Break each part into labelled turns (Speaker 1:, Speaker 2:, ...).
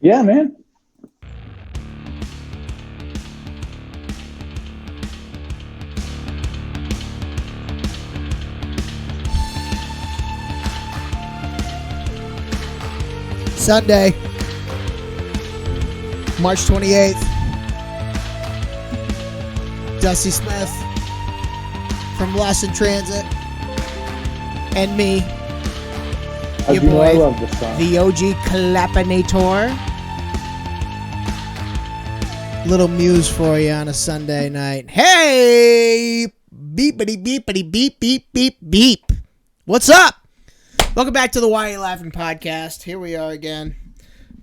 Speaker 1: Yeah, man.
Speaker 2: Sunday, March 28th. Dusty Smith from Lost in Transit and me,
Speaker 1: Your boy, I love this song.
Speaker 2: the OG Clappinator. Little Muse for you on a Sunday night. Hey! Beepity beepity beep beep beep beep. What's up? Welcome back to the Why You Laughing podcast. Here we are again.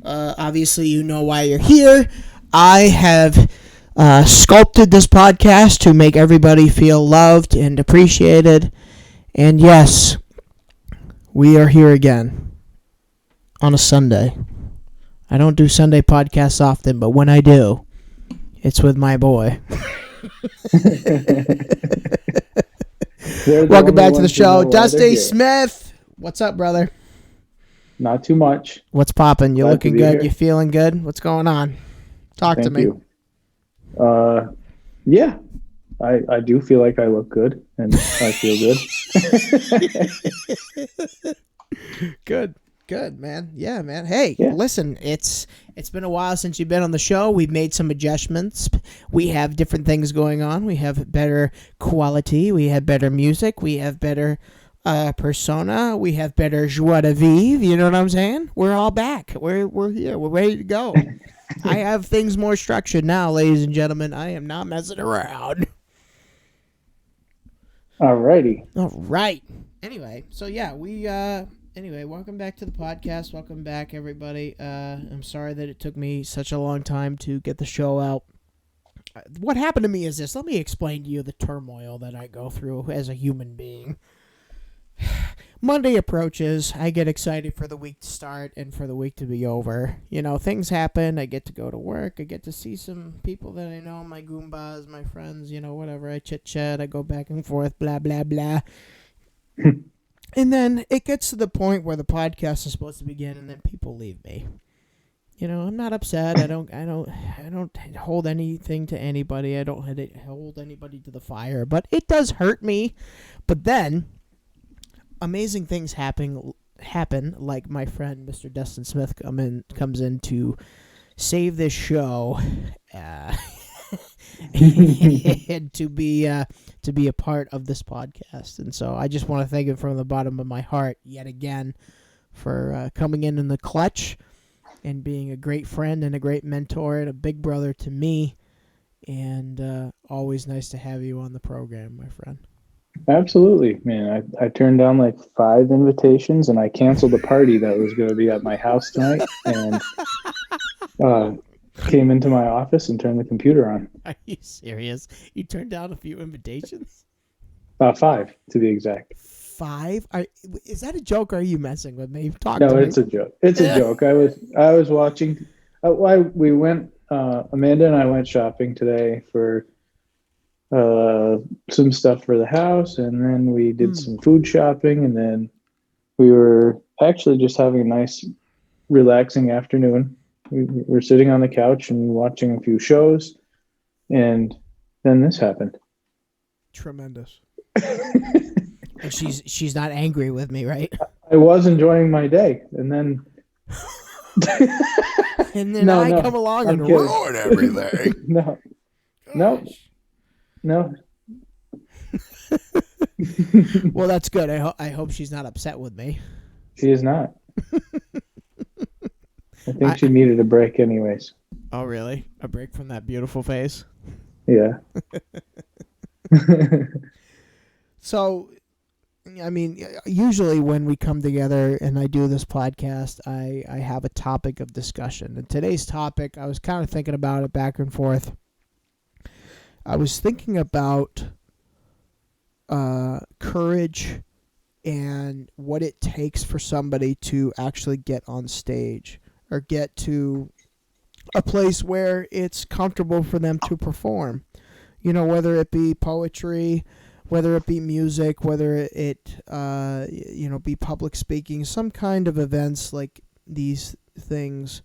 Speaker 2: Obviously, you know why you're here. I have sculpted this podcast to make everybody feel loved and appreciated. And yes, we are here again on a Sunday. I don't do Sunday podcasts often, but when I do, it's with my boy. Welcome back to the show, Dusty Smith. What's up, brother?
Speaker 1: Not too much.
Speaker 2: What's popping? You
Speaker 1: Glad
Speaker 2: looking good? Here. You feeling good? What's going on? Talk to me.
Speaker 1: You. Yeah, I do feel like I look good, and I feel good.
Speaker 2: Good, man. Yeah, man. Hey, Listen, it's been a while since you've been on the show. We've made some adjustments. We have different things going on. We have better quality. We have better music. We have better persona. We have better joie de vivre. You know what I'm saying? We're all back. We're here. We're ready to go. I have things more structured now, ladies and gentlemen. I am not messing around.
Speaker 1: Alrighty.
Speaker 2: All right. Anyway, so yeah, Anyway, welcome back to the podcast. Welcome back, everybody. I'm sorry that it took me such a long time to get the show out. What happened to me is this. Let me explain to you the turmoil that I go through as a human being. Monday approaches. I get excited for the week to start and for the week to be over. You know, things happen. I get to go to work. I get to see some people that I know, my Goombas, my friends, you know, whatever. I chit-chat. I go back and forth, blah, blah, blah. And then it gets to the point where the podcast is supposed to begin, and then people leave me. You know, I'm not upset. I don't hold anything to anybody. I don't hold anybody to the fire, but it does hurt me. But then, amazing things happen. Like my friend Mr. Dustin Smith comes in to save this show. And to be a part of this podcast. And so I just want to thank him from the bottom of my heart yet again for coming in the clutch and being a great friend and a great mentor and a big brother to me. And always nice to have you on the program, my friend.
Speaker 1: Absolutely, man. I turned down like 5 invitations, and I canceled a party that was going to be at my house tonight, and came into my office and turned the computer on.
Speaker 2: Are you serious? You turned down a few invitations?
Speaker 1: 5 to be exact.
Speaker 2: 5? Is that a joke or are you messing with me? No,
Speaker 1: it's a joke. It's a joke. I was watching. We went. Amanda and I went shopping today for some stuff for the house, and then we did some food shopping, and then we were actually just having a nice, relaxing afternoon. We were sitting on the couch and watching a few shows, and then this happened.
Speaker 2: Tremendous. And she's not angry with me, right?
Speaker 1: I was enjoying my day, and then
Speaker 2: I come along and ruin everything.
Speaker 1: No.
Speaker 2: Well, that's good. I hope she's not upset with me.
Speaker 1: She is not. I think she needed a break anyways.
Speaker 2: Oh, really? A break from that beautiful face?
Speaker 1: Yeah.
Speaker 2: So, I mean, usually when we come together and I do this podcast, I have a topic of discussion. And today's topic, I was kind of thinking about it back and forth. I was thinking about courage and what it takes for somebody to actually get on stage or get to a place where it's comfortable for them to perform. You know, whether it be poetry, whether it be music, whether it be public speaking, some kind of events like these things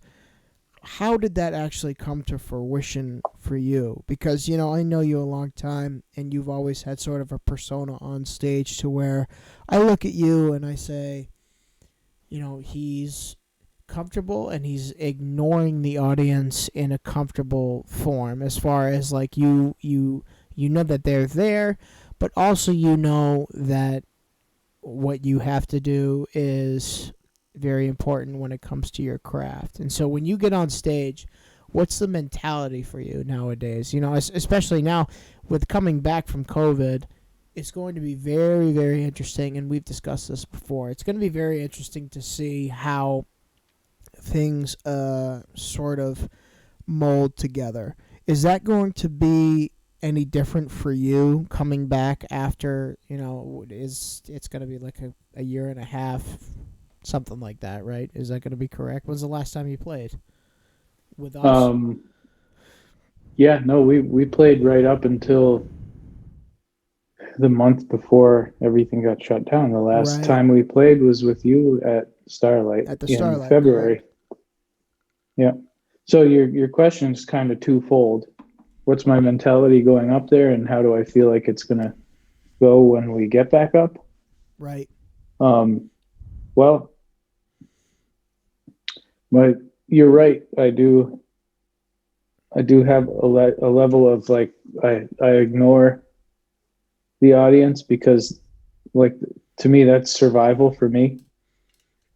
Speaker 2: how did that actually come to fruition for you? Because, I know you a long time, and you've always had sort of a persona on stage to where I look at you and I say, he's comfortable and he's ignoring the audience in a comfortable form, as far as like you know that they're there, but also that what you have to do is very important when it comes to your craft. And so when you get on stage, what's the mentality for you nowadays? Especially now with coming back from COVID, it's going to be very, very interesting. And we've discussed this before. It's going to be very interesting to see how things sort of mold together. Is that going to be any different for you coming back after, it's going to be like a year and a half, something like that, right? Is that going to be correct? When's the last time you played with us?
Speaker 1: Yeah, no, we played right up until the month before everything got shut down. The last
Speaker 2: Right.
Speaker 1: time we played was with you at Starlight
Speaker 2: At the
Speaker 1: in
Speaker 2: Starlight,
Speaker 1: February.
Speaker 2: correct.
Speaker 1: Yeah. So your question is kind of twofold. What's my mentality going up there, and how do I feel like it's gonna go when we get back up?
Speaker 2: Right.
Speaker 1: Well, you're right. I do have a level of like I ignore the audience because like to me that's survival for me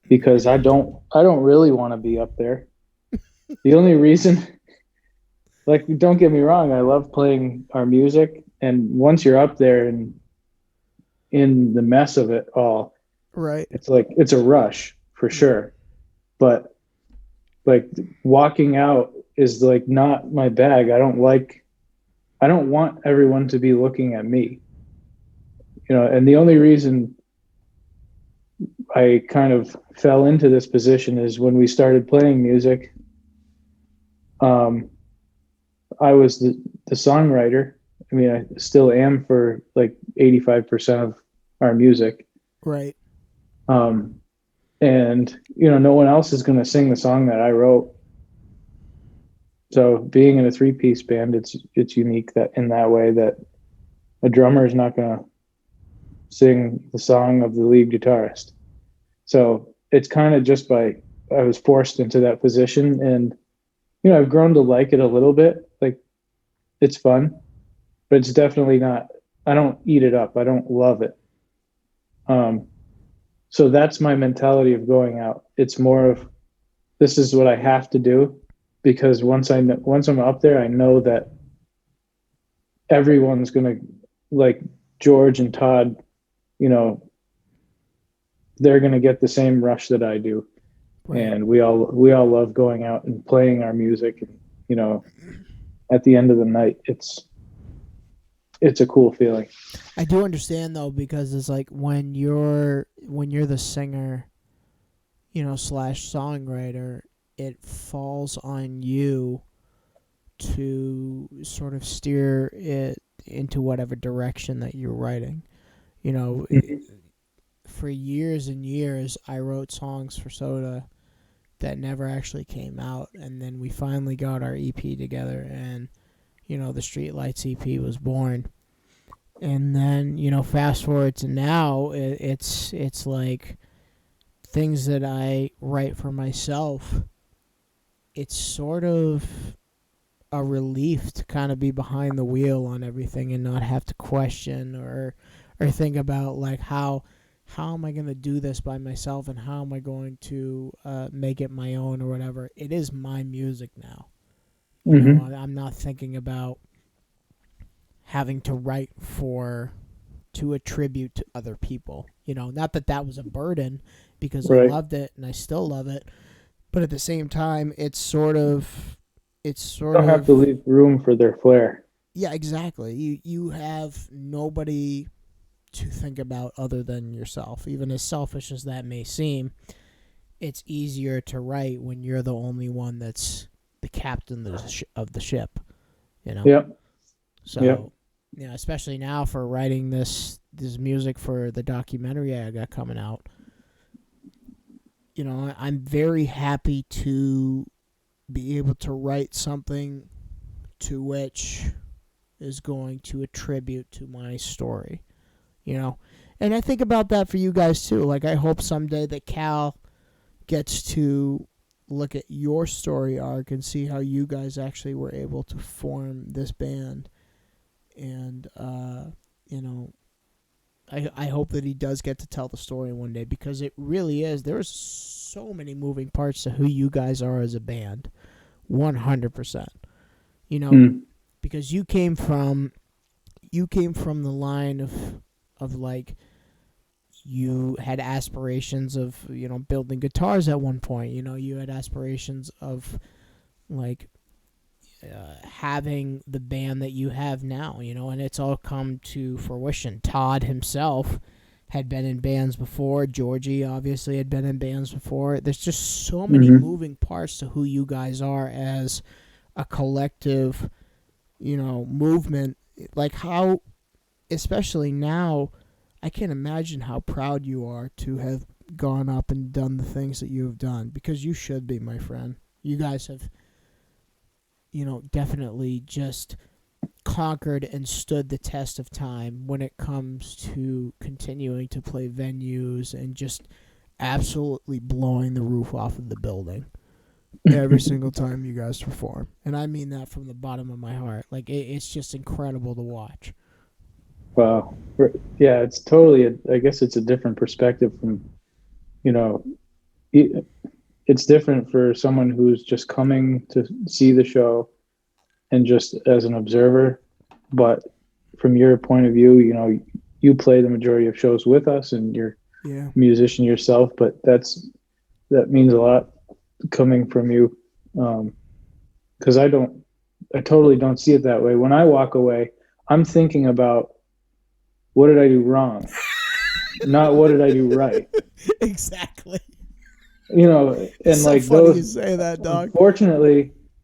Speaker 1: because I don't really want to be up there. The only reason like don't get me wrong, I love playing our music, and once you're up there and in the mess of it all,
Speaker 2: Right.
Speaker 1: it's like it's a rush for sure. But like walking out is like not my bag. I don't want everyone to be looking at me. And the only reason I kind of fell into this position is when we started playing music. Um, I was the songwriter. I mean, I still am for like 85% of our music.
Speaker 2: Right.
Speaker 1: Um, and no one else is going to sing the song that I wrote. So being in a three-piece band, it's unique that in that way that a drummer is not going to sing the song of the lead guitarist. So it's kind of just I was forced into that position, and I've grown to like it a little bit. Like it's fun, but it's definitely not. I don't eat it up. I don't love it. So that's my mentality of going out. It's more of this is what I have to do because once I'm up there, I know that everyone's gonna like George and Todd. They're gonna get the same rush that I do,
Speaker 2: Right.
Speaker 1: and we all love going out and playing our music. And at the end of the night, it's a cool feeling.
Speaker 2: I do understand though, because it's like when you're the singer, slash songwriter, it falls on you to sort of steer it into whatever direction that you're writing. For years and years, I wrote songs for Soda that never actually came out, and then we finally got our EP together, and the Streetlights EP was born. And then fast forward to now, it's like things that I write for myself. It's sort of a relief to kind of be behind the wheel on everything and not have to question or think about like how am I going to do this by myself, and how am I going to make it my own or whatever. It is my music now. I'm not thinking about having to write to attribute to other people. Not that was a burden, because
Speaker 1: Right.
Speaker 2: I loved it and I still love it. But at the same time, it's sort of
Speaker 1: don't have to leave room for their flair.
Speaker 2: Yeah, exactly. You have nobody to think about other than yourself. Even as selfish as that may seem, it's easier to write when you're the only one that's the captain of the ship.
Speaker 1: Yep.
Speaker 2: So, especially now for writing this music for the documentary I got coming out. I'm very happy to be able to write something to which is going to attribute to my story, you know? And I think about that for you guys too. Like, I hope someday that Cal gets to look at your story arc and see how you guys actually were able to form this band. And, I hope that he does get to tell the story one day, because it really is. There's so many moving parts to who you guys are as a band. 100%. Because you came from the line of like, you had aspirations of, building guitars at one point. You had aspirations of like having the band that you have now, and it's all come to fruition. Todd himself had been in bands before. Georgie obviously had been in bands before. There's just so many moving parts to who you guys are as a collective, movement. Like, how, especially now, I can't imagine how proud you are to have gone up and done the things that you have done, because you should be, my friend. You guys have, definitely just conquered and stood the test of time when it comes to continuing to play venues and just absolutely blowing the roof off of the building every single time you guys perform. And I mean that from the bottom of my heart. Like, it's just incredible to watch.
Speaker 1: Wow. Yeah, it's totally, I guess it's a different perspective from, it's different for someone who's just coming to see the show and just as an observer. But from your point of view, you play the majority of shows with us and you're a musician yourself, but that means a lot coming from you. Because I totally don't see it that way. When I walk away, I'm thinking about, what did I do wrong? Not what did I do right?
Speaker 2: Exactly.
Speaker 1: And
Speaker 2: it's
Speaker 1: like,
Speaker 2: so funny
Speaker 1: those,
Speaker 2: you say that, dog.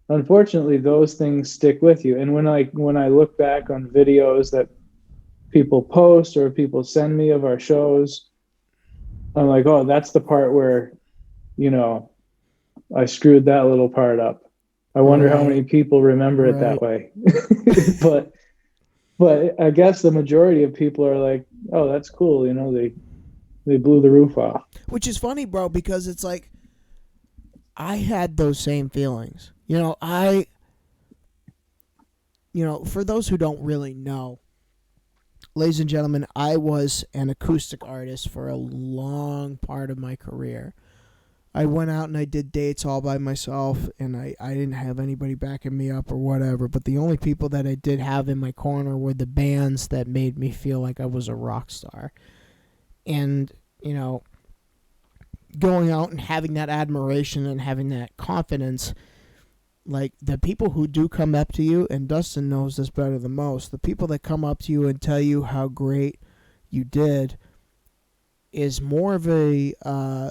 Speaker 1: Unfortunately, those things stick with you. And when I look back on videos that people post or people send me of our shows, I'm like, oh, that's the part where, I screwed that little part up. I wonder how many people remember it that way. But I guess the majority of people are like, oh, that's cool. They blew the roof off. Which
Speaker 2: is funny, bro, because it's like, I had those same feelings. For those who don't really know, ladies and gentlemen, I was an acoustic artist for a long part of my career. I went out and I did dates all by myself, and I didn't have anybody backing me up or whatever, but the only people that I did have in my corner were the bands that made me feel like I was a rock star. And, going out and having that admiration and having that confidence, like, the people who do come up to you, and Dustin knows this better than most, the people that come up to you and tell you how great you did is more of a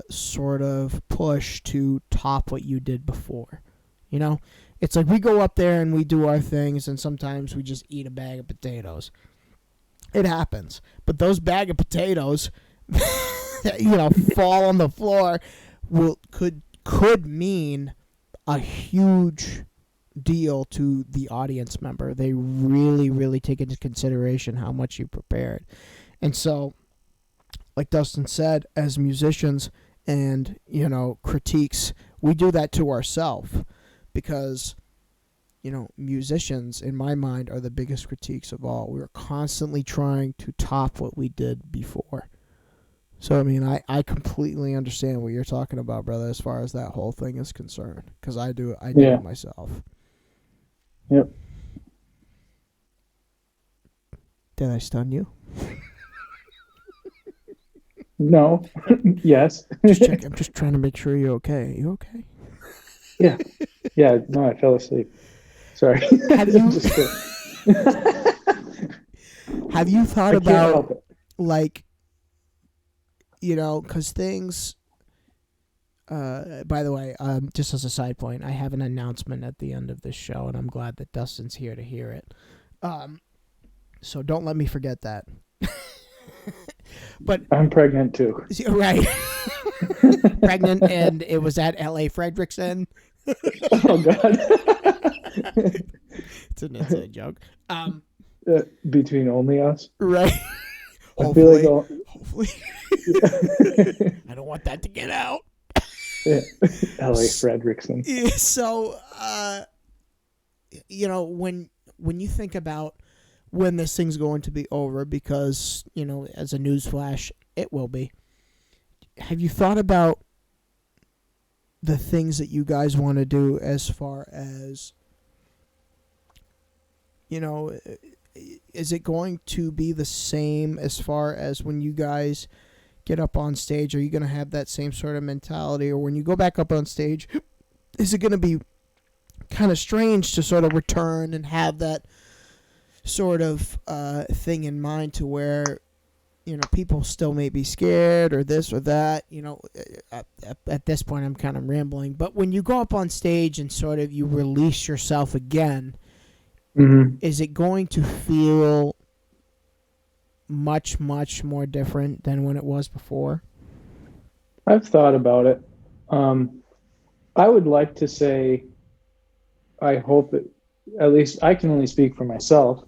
Speaker 2: sort of push to top what you did before. It's like, we go up there and we do our things, and sometimes we just eat a bag of potatoes. It happens. But those bag of potatoes that, fall on the floor could mean a huge deal to the audience member. They really, really take into consideration how much you prepared. And so, like Dustin said, as musicians and, critiques, we do that to ourselves, because, musicians, in my mind, are the biggest critiques of all. We're constantly trying to top what we did before. So, I mean, I completely understand what you're talking about, brother, as far as that whole thing is concerned, because I do it myself.
Speaker 1: Yep.
Speaker 2: Did I stun you?
Speaker 1: No. Yes.
Speaker 2: I'm just trying to make sure you're okay. You okay?
Speaker 1: Yeah. Yeah. No, I fell asleep. Sorry.
Speaker 2: Have you thought about, like, because things... by the way, just as a side point, I have an announcement at the end of this show, and I'm glad that Dustin's here to hear it. So don't let me forget that. But
Speaker 1: I'm pregnant too.
Speaker 2: Right. Pregnant, and it was at L.A. Frederickson.
Speaker 1: Oh God.
Speaker 2: It's an inside joke.
Speaker 1: Between only us.
Speaker 2: Right.
Speaker 1: I feel like
Speaker 2: Hopefully. I don't want that to get out.
Speaker 1: yeah. L.A. Fredrickson.
Speaker 2: So, when you think about when this thing's going to be over, because, as a newsflash, it will be. Have you thought about the things that you guys want to do as far as, is it going to be the same as far as when you guys get up on stage? Are you going to have that same sort of mentality? Or when you go back up on stage, is it going to be kind of strange to sort of return and have that sort of thing in mind to where, people still may be scared or this or that? At this point I'm kind of rambling, but when you go up on stage and sort of you release yourself again, is it going to feel much, much more different than when it was before?
Speaker 1: I've thought about it. I would like to say, I hope it, at least I can only speak for myself.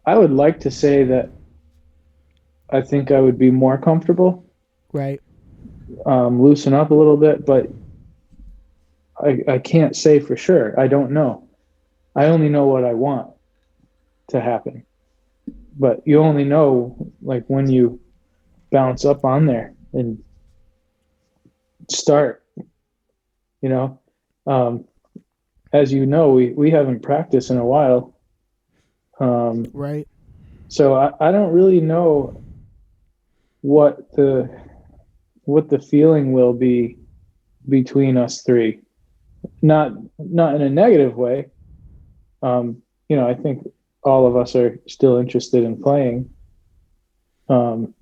Speaker 1: I would like to say that I think I would be more comfortable,
Speaker 2: Right.
Speaker 1: Loosen up a little bit, but I can't say for sure. I don't know. I only know what I want to happen. But you only know like when you bounce up on there and start, you know. As you know, we haven't practiced in a while.
Speaker 2: Right.
Speaker 1: So I don't really know what the feeling will be between us three. Not in a negative way. I think all of us are still interested in playing. And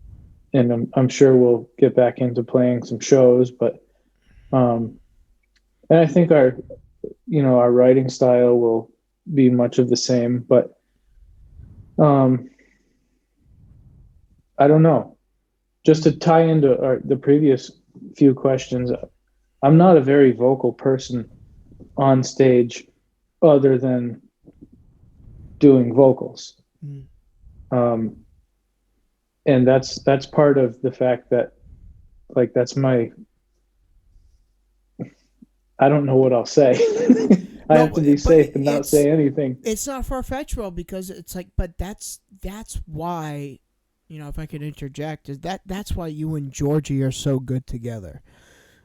Speaker 1: I'm sure we'll get back into playing some shows, but and I think our writing style will be much of the same, but I don't know. Just to tie into the previous few questions, I'm not a very vocal person on stage other than doing vocals. And that's part of the fact that, like, that's my, I don't know what I'll say. I have to be safe and not say anything.
Speaker 2: It's not far-fetched, well, because it's like, but that's why, if I could interject, is that's why you and Georgie are so good together.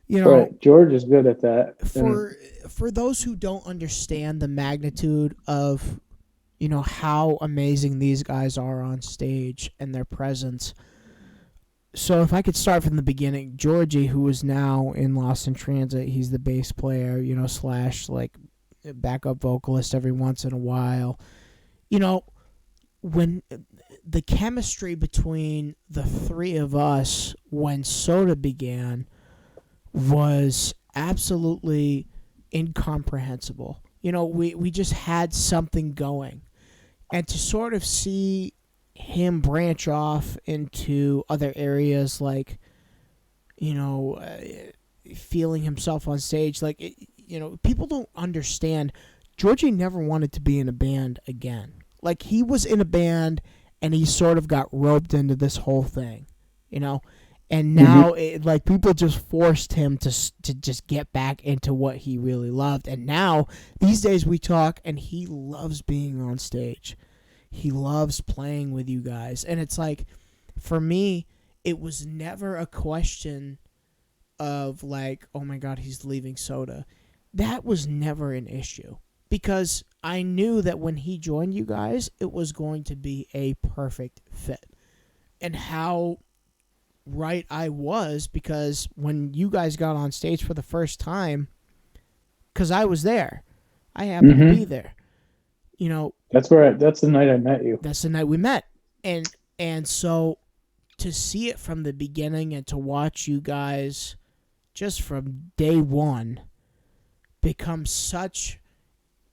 Speaker 1: Right. George is good at that.
Speaker 2: For those who don't understand the magnitude of, how amazing these guys are on stage and their presence. So if I could start from the beginning, Georgie, who is now in Lost in Transit, he's the bass player, / like backup vocalist every once in a while. When the chemistry between the three of us when Soda began was absolutely incomprehensible. We just had something going. And to sort of see him branch off into other areas like, feeling himself on stage, like, people don't understand. Georgie never wanted to be in a band again. Like, he was in a band and he sort of got roped into this whole thing, and now people just forced him to just get back into what he really loved. And now these days we talk and he loves being on stage. He loves playing with you guys. And it's like, for me, it was never a question of like, oh my God, he's leaving Soda. That was never an issue, because I knew that when he joined you guys, it was going to be a perfect fit. And how right I was, because when you guys got on stage for the first time, because I was there, I happened to be there.
Speaker 1: That's the night I met you.
Speaker 2: That's the night we met, and so to see it from the beginning and to watch you guys just from day one become such,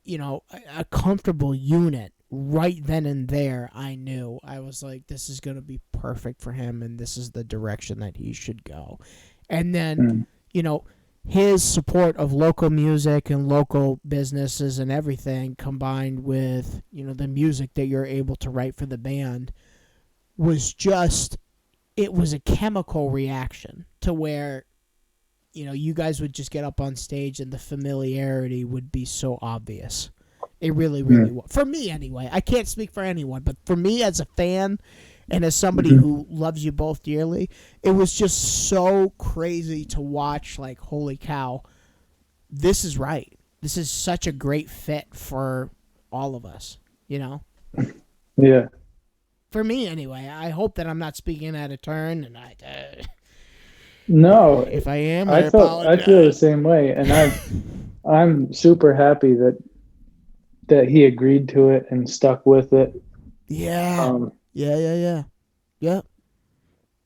Speaker 2: a comfortable unit right then and there, I knew. I was like, this is going to be perfect for him, and this is the direction that he should go. And then, his support of local music and local businesses and everything, combined with, the music that you're able to write for the band, was just, it was a chemical reaction to where, you guys would just get up on stage and the familiarity would be so obvious. It really, really was. For me, anyway. I can't speak for anyone, but for me as a fan and as somebody who loves you both dearly, it was just so crazy to watch, like, holy cow, this is right. This is such a great fit for all of us,
Speaker 1: Yeah.
Speaker 2: For me, anyway. I hope that I'm not speaking out of turn, and
Speaker 1: No.
Speaker 2: if I am,
Speaker 1: I feel the same way, and I'm super happy that he agreed to it and stuck with it.
Speaker 2: Yeah. Yeah.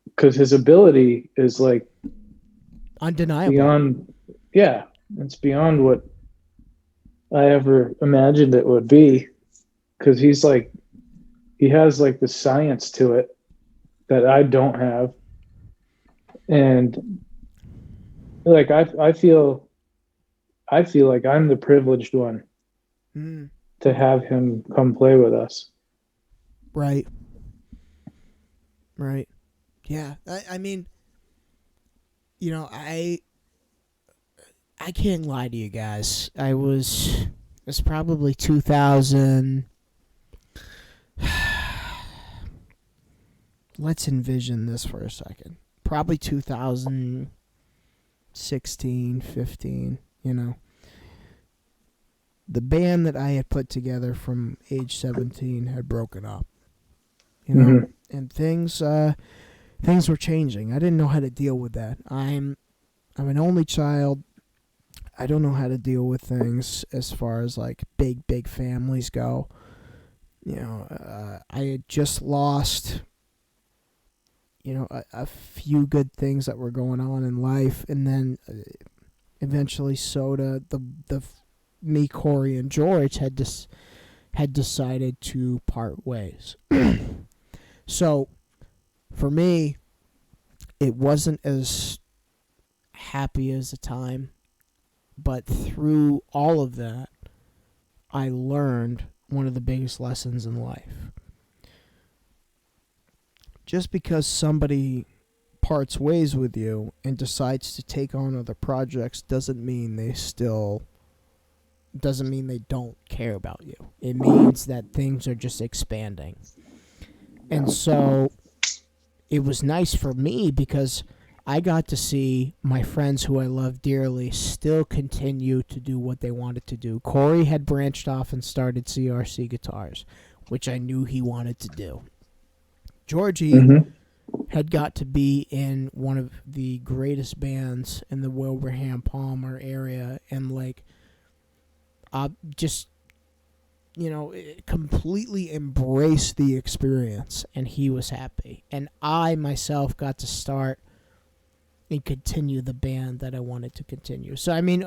Speaker 1: Because his ability is like
Speaker 2: undeniable.
Speaker 1: Beyond, yeah, it's beyond what I ever imagined it would be. Because he has like the science to it that I don't have, and like I feel like I'm the privileged one to have him come play with us.
Speaker 2: Right. Yeah. I mean, I can't lie to you guys. It's probably 2000. Let's envision this for a second. Probably 2016, 15, The band that I had put together from age 17 had broken up. And things were changing. I didn't know how to deal with that. I'm an only child. I don't know how to deal with things as far as like big families go. I had just lost a few good things that were going on in life, and then eventually Soda, me, Corey, and George had decided to part ways. So for me, it wasn't as happy as a time, but through all of that, I learned one of the biggest lessons in life. Just because somebody parts ways with you and decides to take on other projects doesn't mean they don't care about you. It means that things are just expanding. And so it was nice for me because I got to see my friends who I love dearly still continue to do what they wanted to do. Corey had branched off and started CRC Guitars, which I knew he wanted to do. Georgie had got to be in one of the greatest bands in the Wilbraham Palmer area, and completely embraced the experience, and he was happy. And I myself got to start and continue the band that I wanted to continue. So, I mean,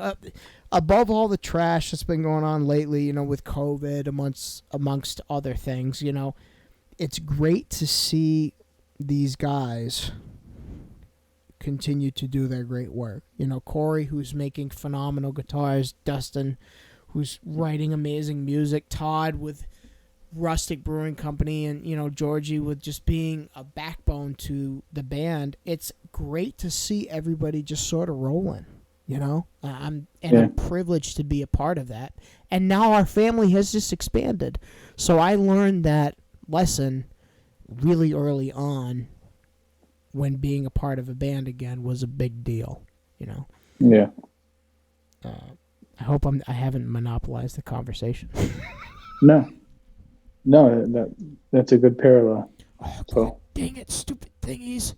Speaker 2: above all the trash that's been going on lately, with COVID amongst other things, it's great to see these guys continue to do their great work. Corey, who's making phenomenal guitars, Dustin, who's writing amazing music, Todd with Rustic Brewing Company, and Georgie with just being a backbone to the band. It's great to see everybody just sort of rolling. I'm privileged to be a part of that. And now our family has just expanded. So I learned that lesson really early on when being a part of a band again was a big deal.
Speaker 1: Yeah.
Speaker 2: I hope I haven't monopolized the conversation.
Speaker 1: No, that's a good parallel.
Speaker 2: Oh, God, dang it, stupid thingies.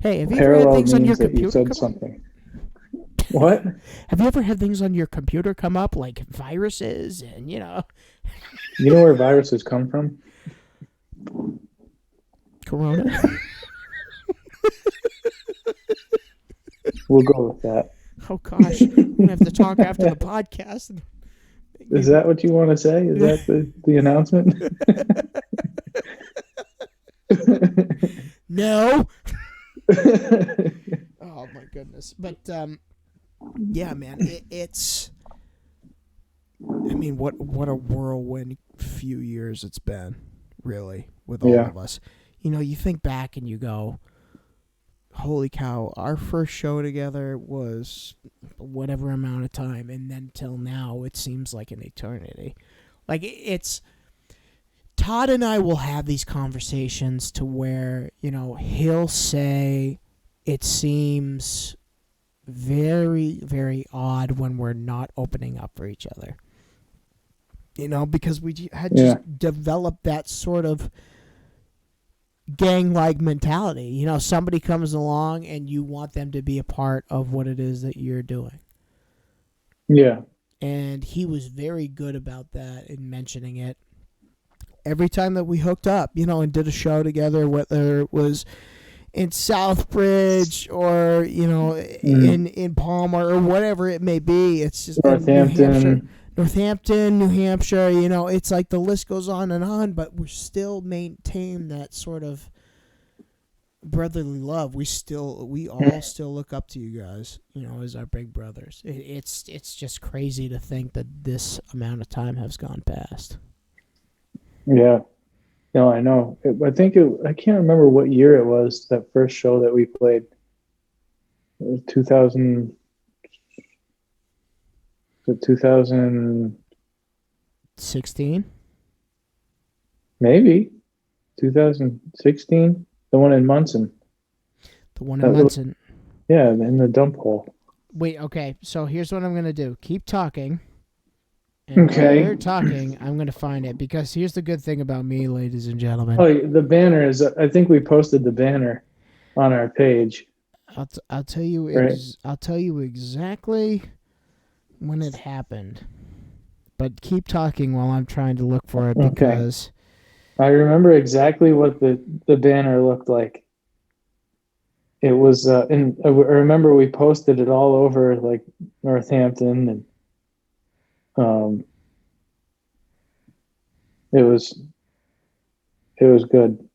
Speaker 2: Hey, have you
Speaker 1: Parallel
Speaker 2: ever had things on your computer?
Speaker 1: You said something. What?
Speaker 2: Have you ever had things on your computer come up like viruses and
Speaker 1: You know where viruses come from?
Speaker 2: Corona.
Speaker 1: We'll go with that.
Speaker 2: Oh gosh, we're gonna have to talk after the podcast.
Speaker 1: Is that what you want to say? Is that the announcement?
Speaker 2: No. Oh Oh my goodness. But yeah, man, it's. I mean, what a whirlwind few years it's been, really, with all
Speaker 1: Yeah.
Speaker 2: of us. You think back and you go, holy cow, our first show together was whatever amount of time, and then till now it seems like an eternity. Like, it's Todd and I will have these conversations to where, he'll say it seems very, very odd when we're not opening up for each other. Because we had just developed that sort of gang-like mentality. Somebody comes along and you want them to be a part of what it is that you're doing.
Speaker 1: Yeah.
Speaker 2: And he was very good about that in mentioning it. Every time that we hooked up, and did a show together, whether it was in Southbridge or, in Palmer or whatever it may be, it's just
Speaker 1: Northampton,
Speaker 2: New Hampshire, it's like the list goes on, but we still maintain that sort of brotherly love. We all still look up to you guys, as our big brothers. It's just crazy to think that this amount of time has gone past.
Speaker 1: Yeah. No, I know. I can't remember what year it was, that first show that we played. It was 2000.
Speaker 2: 16?
Speaker 1: Maybe 2016. The one in Munson. Yeah, in the dump hole.
Speaker 2: Wait, okay. So here's what I'm going to do. Keep talking. And while you're talking, I'm going to find it, because here's the good thing about me, ladies and gentlemen.
Speaker 1: Oh, the banner is, I think we posted the banner on our page.
Speaker 2: I'll tell you
Speaker 1: right?
Speaker 2: I'll tell you exactly when it happened. But keep talking while I'm trying to look for it, because
Speaker 1: I remember exactly what the banner looked like. It was and I remember we posted it all over like Northampton, and it was good.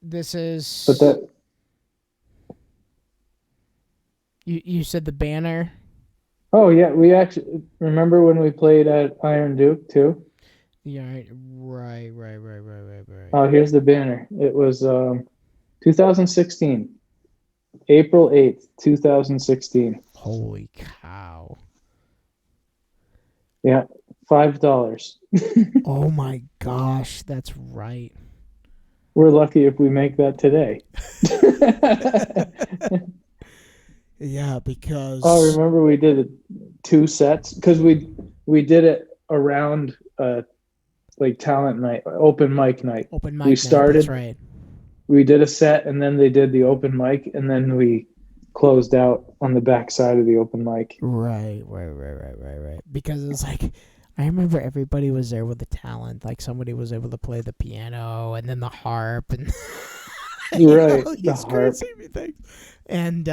Speaker 2: This is.
Speaker 1: But that.
Speaker 2: You said the banner.
Speaker 1: Oh yeah, we actually remember when we played at Iron Duke too.
Speaker 2: Yeah, right.
Speaker 1: Oh, here's the banner. It was 2016, April 8th, 2016.
Speaker 2: Holy cow!
Speaker 1: Yeah, $5.
Speaker 2: Oh my gosh, that's right.
Speaker 1: We're lucky if we make that today.
Speaker 2: Yeah, because
Speaker 1: remember we did 2 sets, because we did it around like talent night, open mic night.
Speaker 2: We started. That's right.
Speaker 1: We did a set, and then they did the open mic, and then we closed out on the back side of the open mic.
Speaker 2: Right. Because it was like, I remember everybody was there with the talent. Like, somebody was able to play the piano and then the harp and
Speaker 1: right, the harp.
Speaker 2: Things. And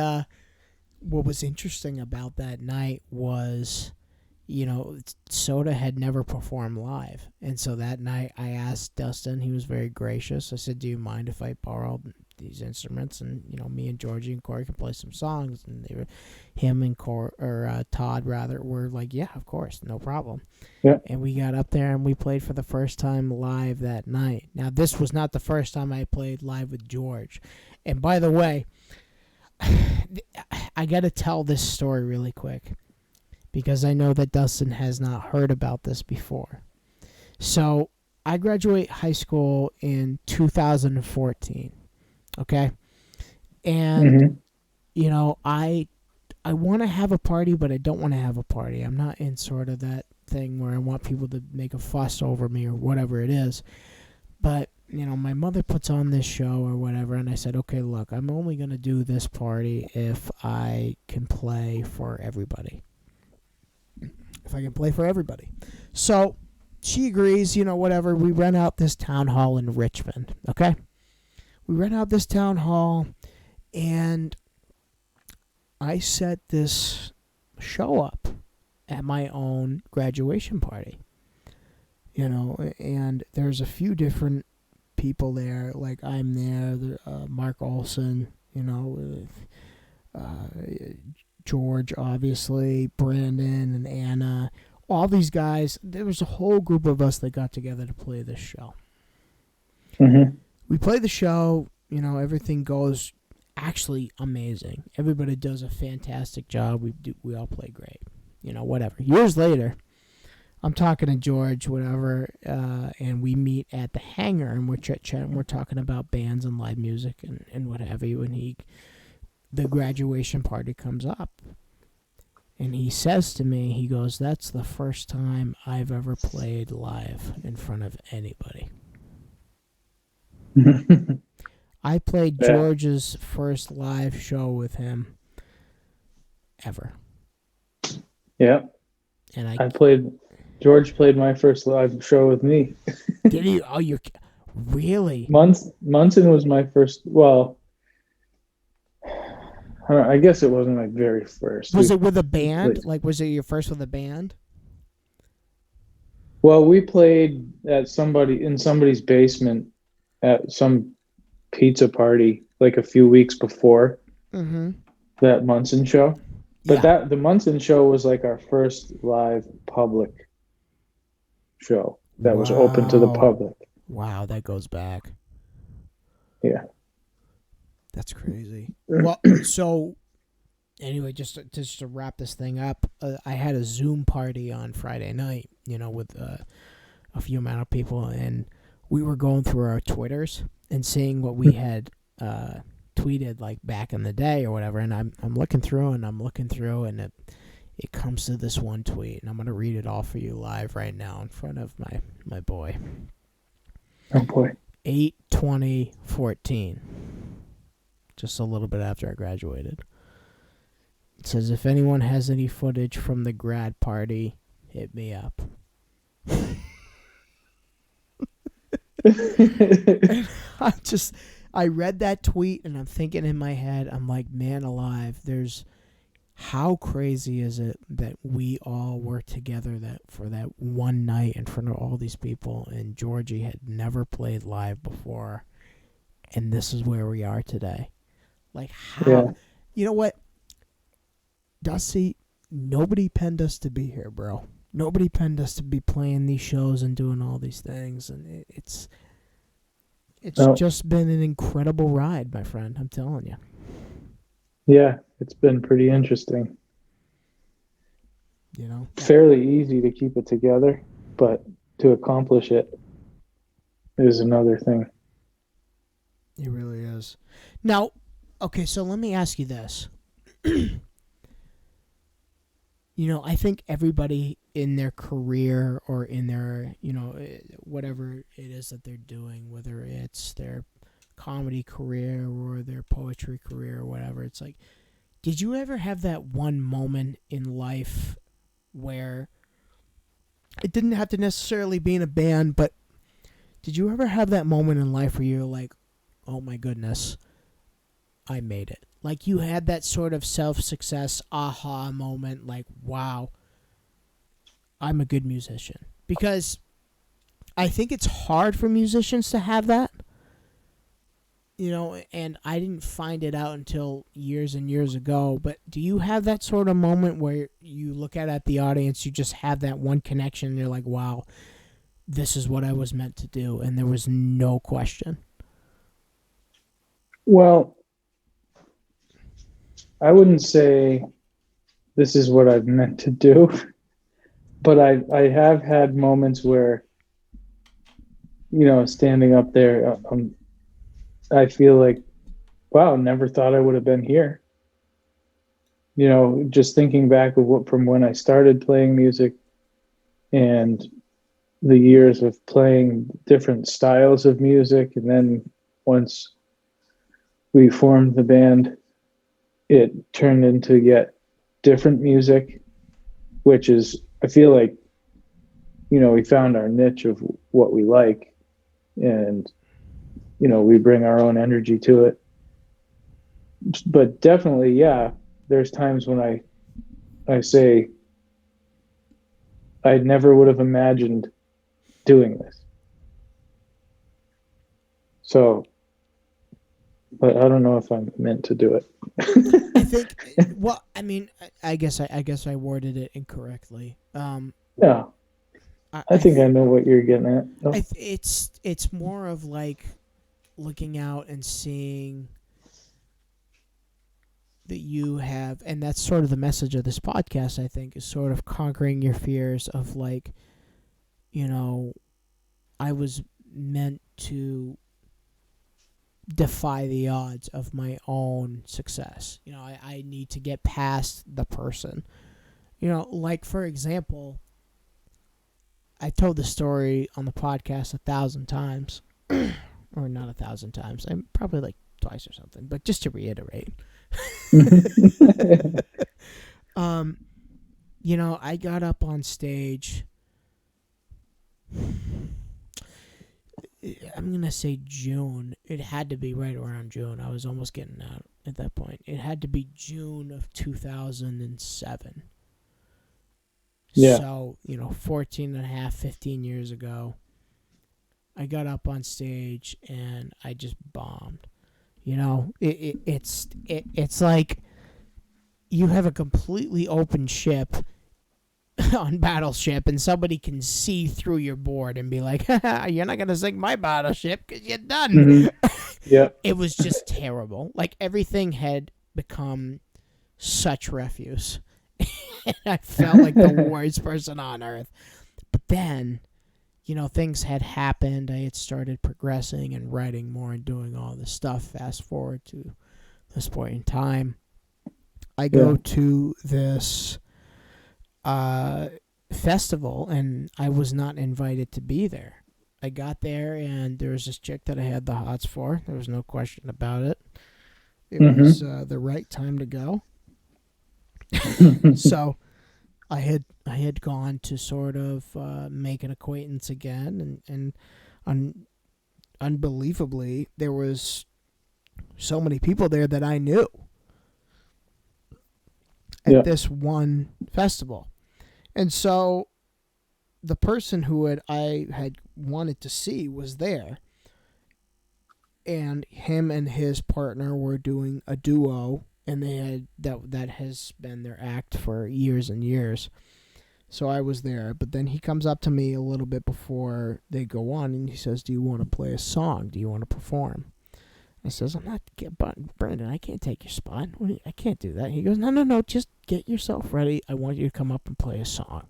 Speaker 2: what was interesting about that night was, Soda had never performed live. And so that night I asked Dustin, he was very gracious. I said, do you mind if I borrow these instruments? And, me and Georgie and Corey can play some songs. And him and Todd rather were like, yeah, of course, no problem.
Speaker 1: Yeah.
Speaker 2: And we got up there and we played for the first time live that night. Now, this was not the first time I played live with George. And by the way, I got to tell this story really quick, because I know that Dustin has not heard about this before. So I graduate high school in 2014, okay? And, I want to have a party, but I don't want to have a party. I'm not in sort of that thing where I want people to make a fuss over me or whatever it is. But, my mother puts on this show or whatever, and I said, okay, look, I'm only going to do this party if I can play for everybody. So she agrees, whatever. We rent out this town hall in Richmond, okay? We rent out this town hall, and I set this show up at my own graduation party, and there's a few different people there. Like, I'm there, Mark Olson, you know, with George, obviously, Brandon and Anna, all these guys. There was a whole group of us that got together to play this show.
Speaker 1: Mm-hmm.
Speaker 2: We play the show, you know, everything goes actually amazing. Everybody does a fantastic job. We all play great. You know, whatever. Years later, I'm talking to George, whatever, and we meet at the hangar, and we're chit-chatting. We're talking about bands and live music and what have you, and the graduation party comes up. And he says to me, he goes, "That's the first time I've ever played live in front of anybody." I played George's first live show with him ever.
Speaker 1: Yeah. And George played my first live show with me.
Speaker 2: Did he? Oh, you really?
Speaker 1: Munson was my first. Well, I guess it wasn't my very first.
Speaker 2: Was it with a band? Like, was it your first with a band?
Speaker 1: Well, we played in somebody's basement at some pizza party like a few weeks before that Munson show. But the Munson show was like our first live public show that was open to the public.
Speaker 2: Wow, that goes back.
Speaker 1: Yeah.
Speaker 2: That's crazy. Well, so anyway, just to wrap this thing up, I had a Zoom party on Friday night, you know, with a few amount of people, and we were going through our Twitters and seeing what we had tweeted like back in the day or whatever, and I'm looking through and it comes to this one tweet, and I'm gonna read it all for you live right now in front of my boy.
Speaker 1: Oh boy.
Speaker 2: 8/20/14. Just a little bit after I graduated. It says, "If anyone has any footage from the grad party, hit me up." I read that tweet and I'm thinking in my head, I'm like, man alive, how crazy is it that we all were together for that one night in front of all these people, and Georgie had never played live before, and this is where we are today. Like, how? Yeah. You know what, Dusty, nobody penned us to be here, bro. Nobody penned us to be playing these shows and doing all these things, and it's just been an incredible ride, my friend. I'm telling you.
Speaker 1: Yeah, it's been pretty interesting.
Speaker 2: You know,
Speaker 1: fairly easy to keep it together, but to accomplish it is another thing.
Speaker 2: It really is. Now, okay, so let me ask you this. You know, I think everybody in their career or in their, you know, whatever it is that they're doing, whether it's their comedy career or their poetry career or whatever, it's like, did you ever have that one moment in life where it didn't have to necessarily be in a band, but did you ever have that moment in life where you're like, oh my goodness, I made it? Like, you had that sort of self-success aha moment, like, wow, I'm a good musician. Because I think it's hard for musicians to have that, you know, and I didn't find it out until years and years ago. But do you have that sort of moment where you look at the audience, you just have that one connection, and you're like, wow, this is what I was meant to do, and there was no question?
Speaker 1: Well, I wouldn't say this is what I've meant to do, but I have had moments where, you know, standing up there, I feel like, wow, never thought I would have been here. You know, just thinking back from when I started playing music and the years of playing different styles of music, and then once we formed the band, it turned into yet different music, which is, I feel like, you know, we found our niche of what we like, and, you know, we bring our own energy to it. But definitely, yeah, there's times when I say I never would have imagined doing this. So but I don't know if I'm meant to do it.
Speaker 2: I think. Well, I mean, I guess I worded it incorrectly.
Speaker 1: Yeah, I think I know what you're getting at. Oh.
Speaker 2: It's more of like looking out and seeing that you have, and that's sort of the message of this podcast, I think, is sort of conquering your fears of like, I was meant to defy the odds of my own success. I need to get past the person. Like, for example, I told the story on the podcast 1,000 times, or not 1,000 times. I'm probably like twice or something, but just to reiterate. I got up on stage. I'm going to say June. It had to be right around June. I was almost getting out at that point. It had to be June of 2007.
Speaker 1: Yeah.
Speaker 2: So, 14 and a half, 15 years ago, I got up on stage and I just bombed. It's like you have a completely open ship on Battleship, and somebody can see through your board and be like, you're not going to sink my Battleship because you're done.
Speaker 1: Mm-hmm. Yeah.
Speaker 2: It was just terrible. Like, everything had become such refuse. And I felt like the worst person on earth. But then, things had happened. I had started progressing and writing more and doing all this stuff. Fast forward to this point in time. I go to this festival, and I was not invited to be there. I got there, and there was this chick that I had the hots for. There was no question about it. It was the right time to go. So I had gone to sort of make an acquaintance again, and unbelievably, there was so many people there that I knew at this one festival. And so the person who I had wanted to see was there, and him and his partner were doing a duo, and they had that has been their act for years and years. So I was there, but then he comes up to me a little bit before they go on, and he says, "Do you want to play a song? Do you want to perform?" I says, Brandon, I can't take your spot. I can't do that. He goes, no, just get yourself ready. I want you to come up and play a song.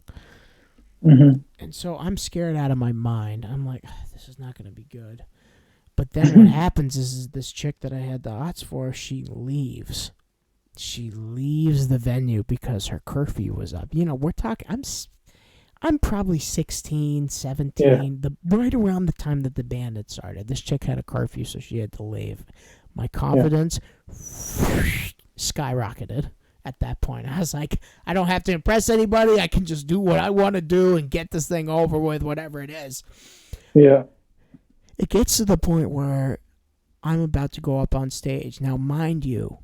Speaker 1: Mm-hmm.
Speaker 2: And so I'm scared out of my mind. I'm like, this is not going to be good. But then what happens is this chick that I had the odds for, she leaves. She leaves the venue because her curfew was up. We're talking, I'm probably 16, 17, right around the time that the band had started. This chick had a curfew, so she had to leave. My confidence skyrocketed at that point. I was like, I don't have to impress anybody. I can just do what I want to do and get this thing over with, whatever it is.
Speaker 1: Yeah.
Speaker 2: It gets to the point where I'm about to go up on stage. Now, mind you,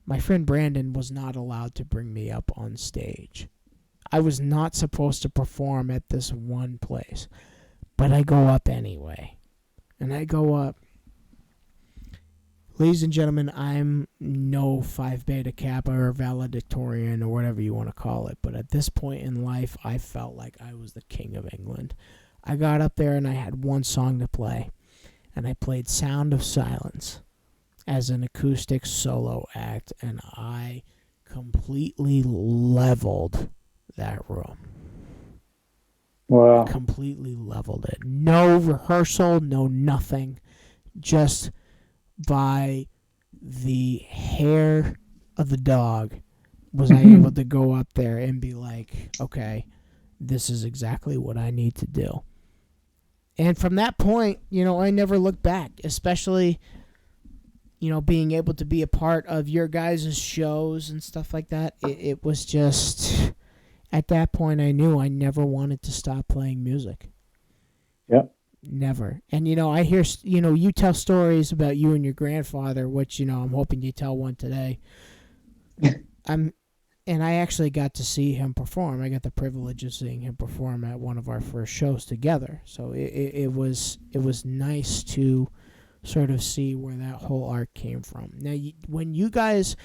Speaker 2: my friend Brandon was not allowed to bring me up on stage. I was not supposed to perform at this one place, but I go up anyway. And I go up. Ladies and gentlemen, I'm no Phi Beta Kappa or valedictorian or whatever you want to call it, but at this point in life, I felt like I was the king of England. I got up there and I had one song to play, and I played Sound of Silence as an acoustic solo act, and I completely leveled that room.
Speaker 1: Wow.
Speaker 2: Completely leveled it. No rehearsal, no nothing. Just by the hair of the dog was I able to go up there and be like, okay, this is exactly what I need to do. And from that point, I never looked back, especially, being able to be a part of your guys' shows and stuff like that. It was just, at that point, I knew I never wanted to stop playing music.
Speaker 1: Yep.
Speaker 2: Never. And, I hear, you tell stories about you and your grandfather, which, I'm hoping you tell one today. And I actually got to see him perform. I got the privilege of seeing him perform at one of our first shows together. So it was nice to sort of see where that whole art came from. Now, when you guys,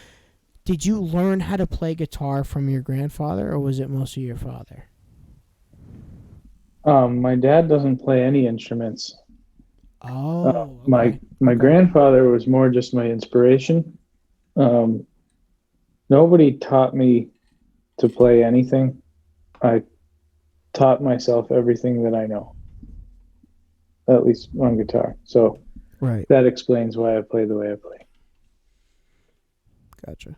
Speaker 2: did you learn how to play guitar from your grandfather, or was it mostly your father?
Speaker 1: My dad doesn't play any instruments.
Speaker 2: Oh,
Speaker 1: My
Speaker 2: okay.
Speaker 1: my
Speaker 2: Okay.
Speaker 1: grandfather was more just my inspiration. Um, Nobody taught me to play anything. I taught myself everything that I know, at least on guitar. So
Speaker 2: Right.
Speaker 1: that explains why I play the way
Speaker 2: Gotcha.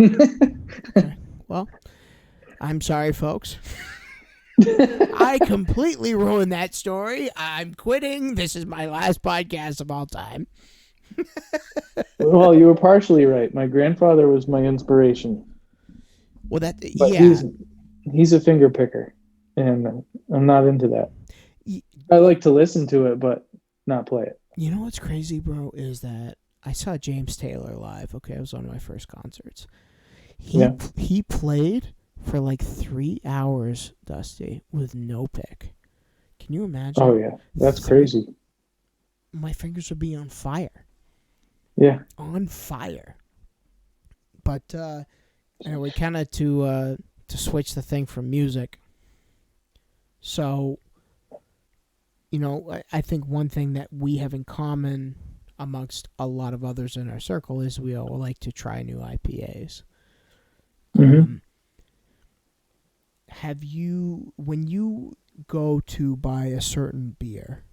Speaker 1: I
Speaker 2: Okay. Well, I'm sorry, folks. I
Speaker 1: play.
Speaker 2: completely ruined that story. I'm quitting. This is my last podcast of all time.
Speaker 1: Well, you were partially right. My grandfather was my inspiration,
Speaker 2: Well, that,
Speaker 1: but
Speaker 2: yeah.
Speaker 1: he's a finger picker, and I'm not into that.
Speaker 2: Y-
Speaker 1: I like to listen to it, but not play it.
Speaker 2: You know what's crazy, bro, is that I saw James Taylor live. Okay, it was one of my first concerts.
Speaker 1: Yeah.
Speaker 2: He played for like 3 hours, Dusty, with no pick. Can you
Speaker 1: Oh
Speaker 2: imagine?
Speaker 1: yeah, that's
Speaker 2: Three.
Speaker 1: crazy.
Speaker 2: My fingers would be on fire.
Speaker 1: Yeah.
Speaker 2: On fire. But anyway, kind of to switch the thing from music. So, I think one thing that we have in common amongst a lot of others in our circle is we all like to try new IPAs.
Speaker 1: Hmm.
Speaker 2: Have you, when you go to buy a certain beer,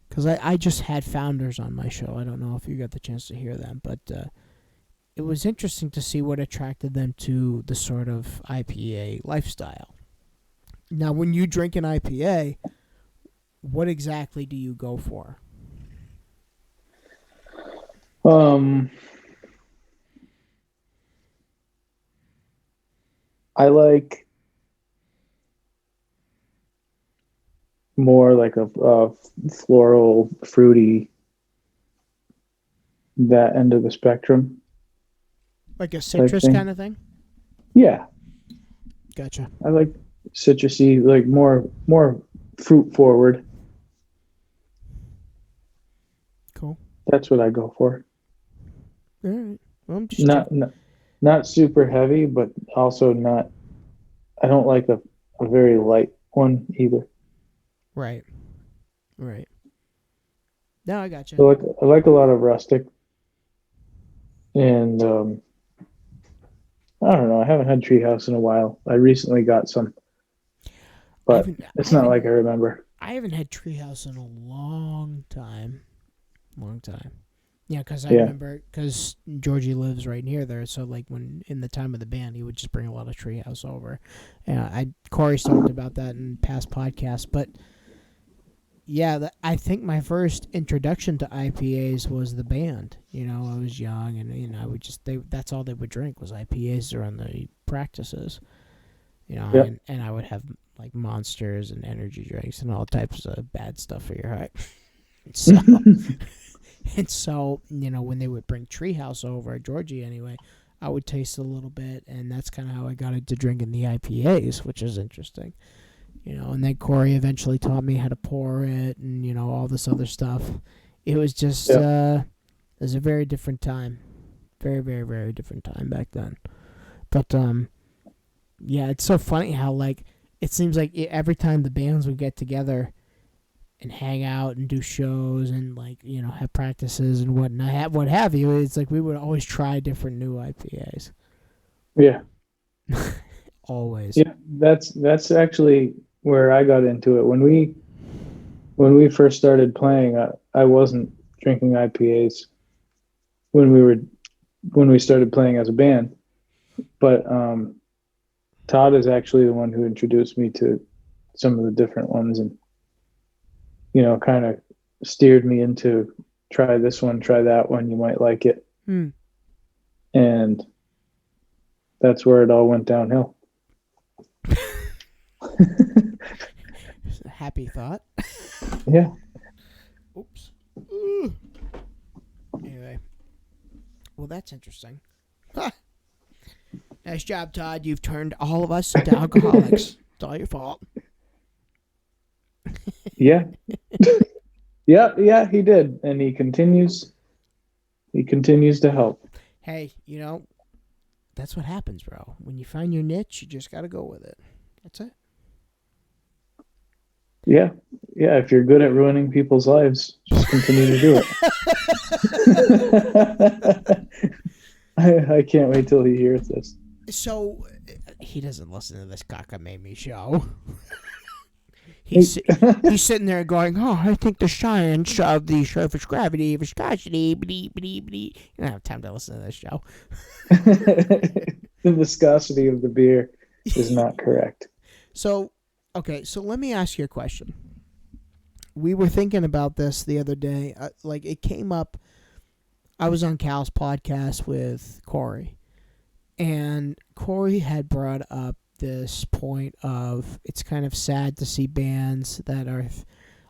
Speaker 2: because I just had Founders on my show. I don't know if you got the chance to hear them, but it was interesting to see what attracted them to the sort of IPA lifestyle. Now, when you drink an IPA, what exactly do you go for?
Speaker 1: Um, I like more like a floral, fruity, that end of the spectrum
Speaker 2: Like a
Speaker 1: type
Speaker 2: citrus kind
Speaker 1: thing.
Speaker 2: of thing?
Speaker 1: Yeah,
Speaker 2: Gotcha.
Speaker 1: I like citrusy, like more fruit forward.
Speaker 2: Cool.
Speaker 1: That's what I go for.
Speaker 2: All right. Well, I'm just
Speaker 1: Not
Speaker 2: checking.
Speaker 1: not, not super heavy, but also not. I don't like a very light one either.
Speaker 2: Right. Right. No, I gotcha.
Speaker 1: I like a lot of rustic, and I don't know. I haven't had Treehouse in a while. I recently got some,
Speaker 2: I
Speaker 1: but
Speaker 2: haven't. I
Speaker 1: it's not like
Speaker 2: haven't.
Speaker 1: I remember.
Speaker 2: I haven't had Treehouse in a long time. Long time. Yeah, because I
Speaker 1: Yeah.
Speaker 2: remember because Georgie lives right near there, so like when in the time of the band, he would just bring a lot of Treehouse over. Yeah, Corey's talked about that in past podcasts, but yeah, I think my first introduction to IPAs was the band. I was young, and I would just that's all they would drink was IPAs during the practices.
Speaker 1: Yeah.
Speaker 2: And I would have like monsters and energy drinks and all types of bad stuff for your heart. So and so, when they would bring Treehouse over, Georgie anyway, I would taste a little bit, and that's kind of how I got into drinking the IPAs, which is interesting. And then Corey eventually taught me how to pour it and, all this other stuff. It was just,
Speaker 1: Yeah.
Speaker 2: it was a very different time. Very, very, very different time back then. But, yeah, it's so funny how, like, it seems like every time the bands would get together and hang out and do shows and, like, have practices and what have you, it's like we would always try different new IPAs.
Speaker 1: Yeah.
Speaker 2: Always.
Speaker 1: Yeah. That's actually where I got into it. When we first started playing, I wasn't drinking IPAs when we started playing as a band, but Todd is actually the one who introduced me to some of the different ones, and kind of steered me into try this one, try that one, you might like it. And that's where it all went downhill.
Speaker 2: Happy thought.
Speaker 1: Yeah.
Speaker 2: Oops. Anyway. Well, that's interesting. Nice job, Todd. You've turned all of us into alcoholics. It's all your fault.
Speaker 1: Yeah. Yeah, he did, and he continues. He continues to help.
Speaker 2: Hey, that's what happens, bro. When you find your niche, you just got to go with it. That's it.
Speaker 1: Yeah, yeah. If you're good at ruining people's lives, just continue to do it. I can't wait till he hears this.
Speaker 2: So he doesn't listen to this cockamamie show.
Speaker 1: Hey,
Speaker 2: He's sitting there going, "Oh, I think the science of the surface gravity, viscosity, blee, blee, blee." You don't have time to listen to this show.
Speaker 1: the viscosity of the beer is not correct.
Speaker 2: So, okay, so let me ask you a question. We were thinking about this the other day. Like, it came up. I was on Cal's podcast with Corey, and Corey had brought up this point of it's kind of sad to see bands that are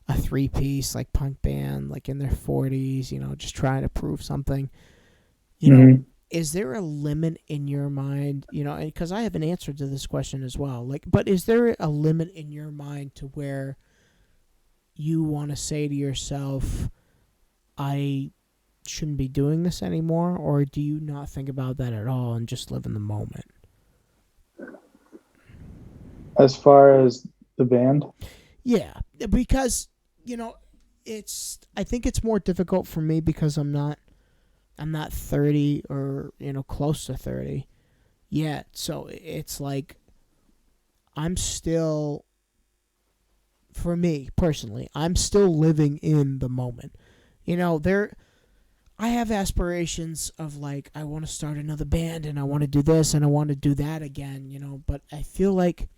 Speaker 2: a three-piece, like punk band, like in their 40s, just trying to prove something.
Speaker 1: Mhm.
Speaker 2: Is there a limit in your mind, because I have an answer to this question as well. Like, but is there a limit in your mind to where you want to say to yourself, I shouldn't be doing this anymore, or do you not think about that at all and just live in the moment?
Speaker 1: As far as the band,
Speaker 2: Yeah, because I think it's more difficult for me because I'm not 30 or close to 30 yet. So it's like I'm still, for me personally, I'm still living in the moment. I have aspirations of like I want to start another band and I want to do this and I want to do that again, but I feel like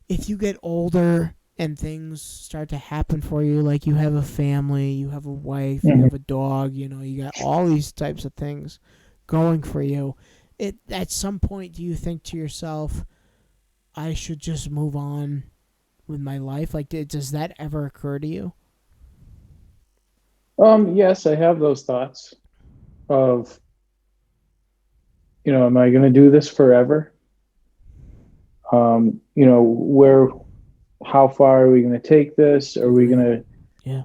Speaker 2: if you get older and things start to happen for you, like you have a family, you have a wife, you have a dog, you got all these types of things going for you. At some point, do you think to yourself, I should just move on with my life? Like, does that ever occur to you?
Speaker 1: yes, I have those thoughts of, am I going to do this forever? Where, how far are we going to take this? Are we going to,
Speaker 2: Yeah.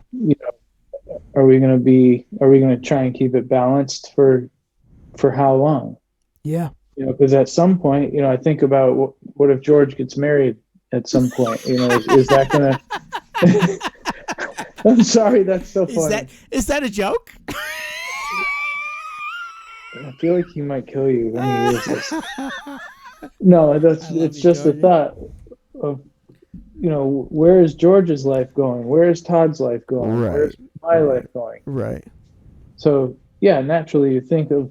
Speaker 1: are we going to try and keep it balanced for how long?
Speaker 2: Yeah.
Speaker 1: Because at some point, I think about what if George gets married at some point? Is that going to? I'm sorry, that's so funny.
Speaker 2: Is that a joke?
Speaker 1: I feel like he might kill you when he hears this. No, it's just a thought of, where is George's life going? Where is Todd's life going?
Speaker 2: Right.
Speaker 1: Where's my life going?
Speaker 2: Right.
Speaker 1: So yeah, naturally you think of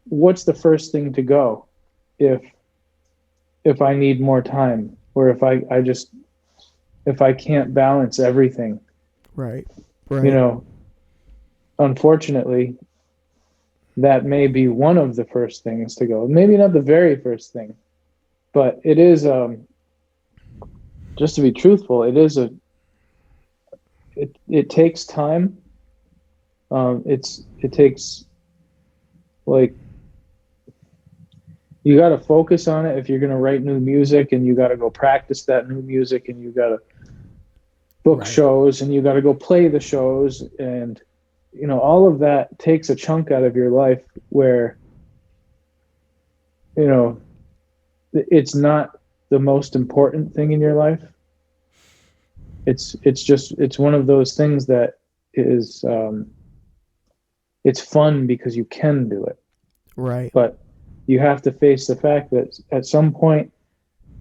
Speaker 1: what's the first thing to go if I need more time, or if I can't balance everything.
Speaker 2: Right. Right.
Speaker 1: Unfortunately, that may be one of the first things to go. Maybe not the very first thing, but it is, just to be truthful, it takes time. It takes, like, you got to focus on it if you're going to write new music, and you got to go practice that new music, and you got to book shows, and you got to go play the shows, and all of that takes a chunk out of your life where it's not the most important thing in your life. It's one of those things that is, it's fun because you can do it,
Speaker 2: Right.
Speaker 1: but you have to face the fact that at some point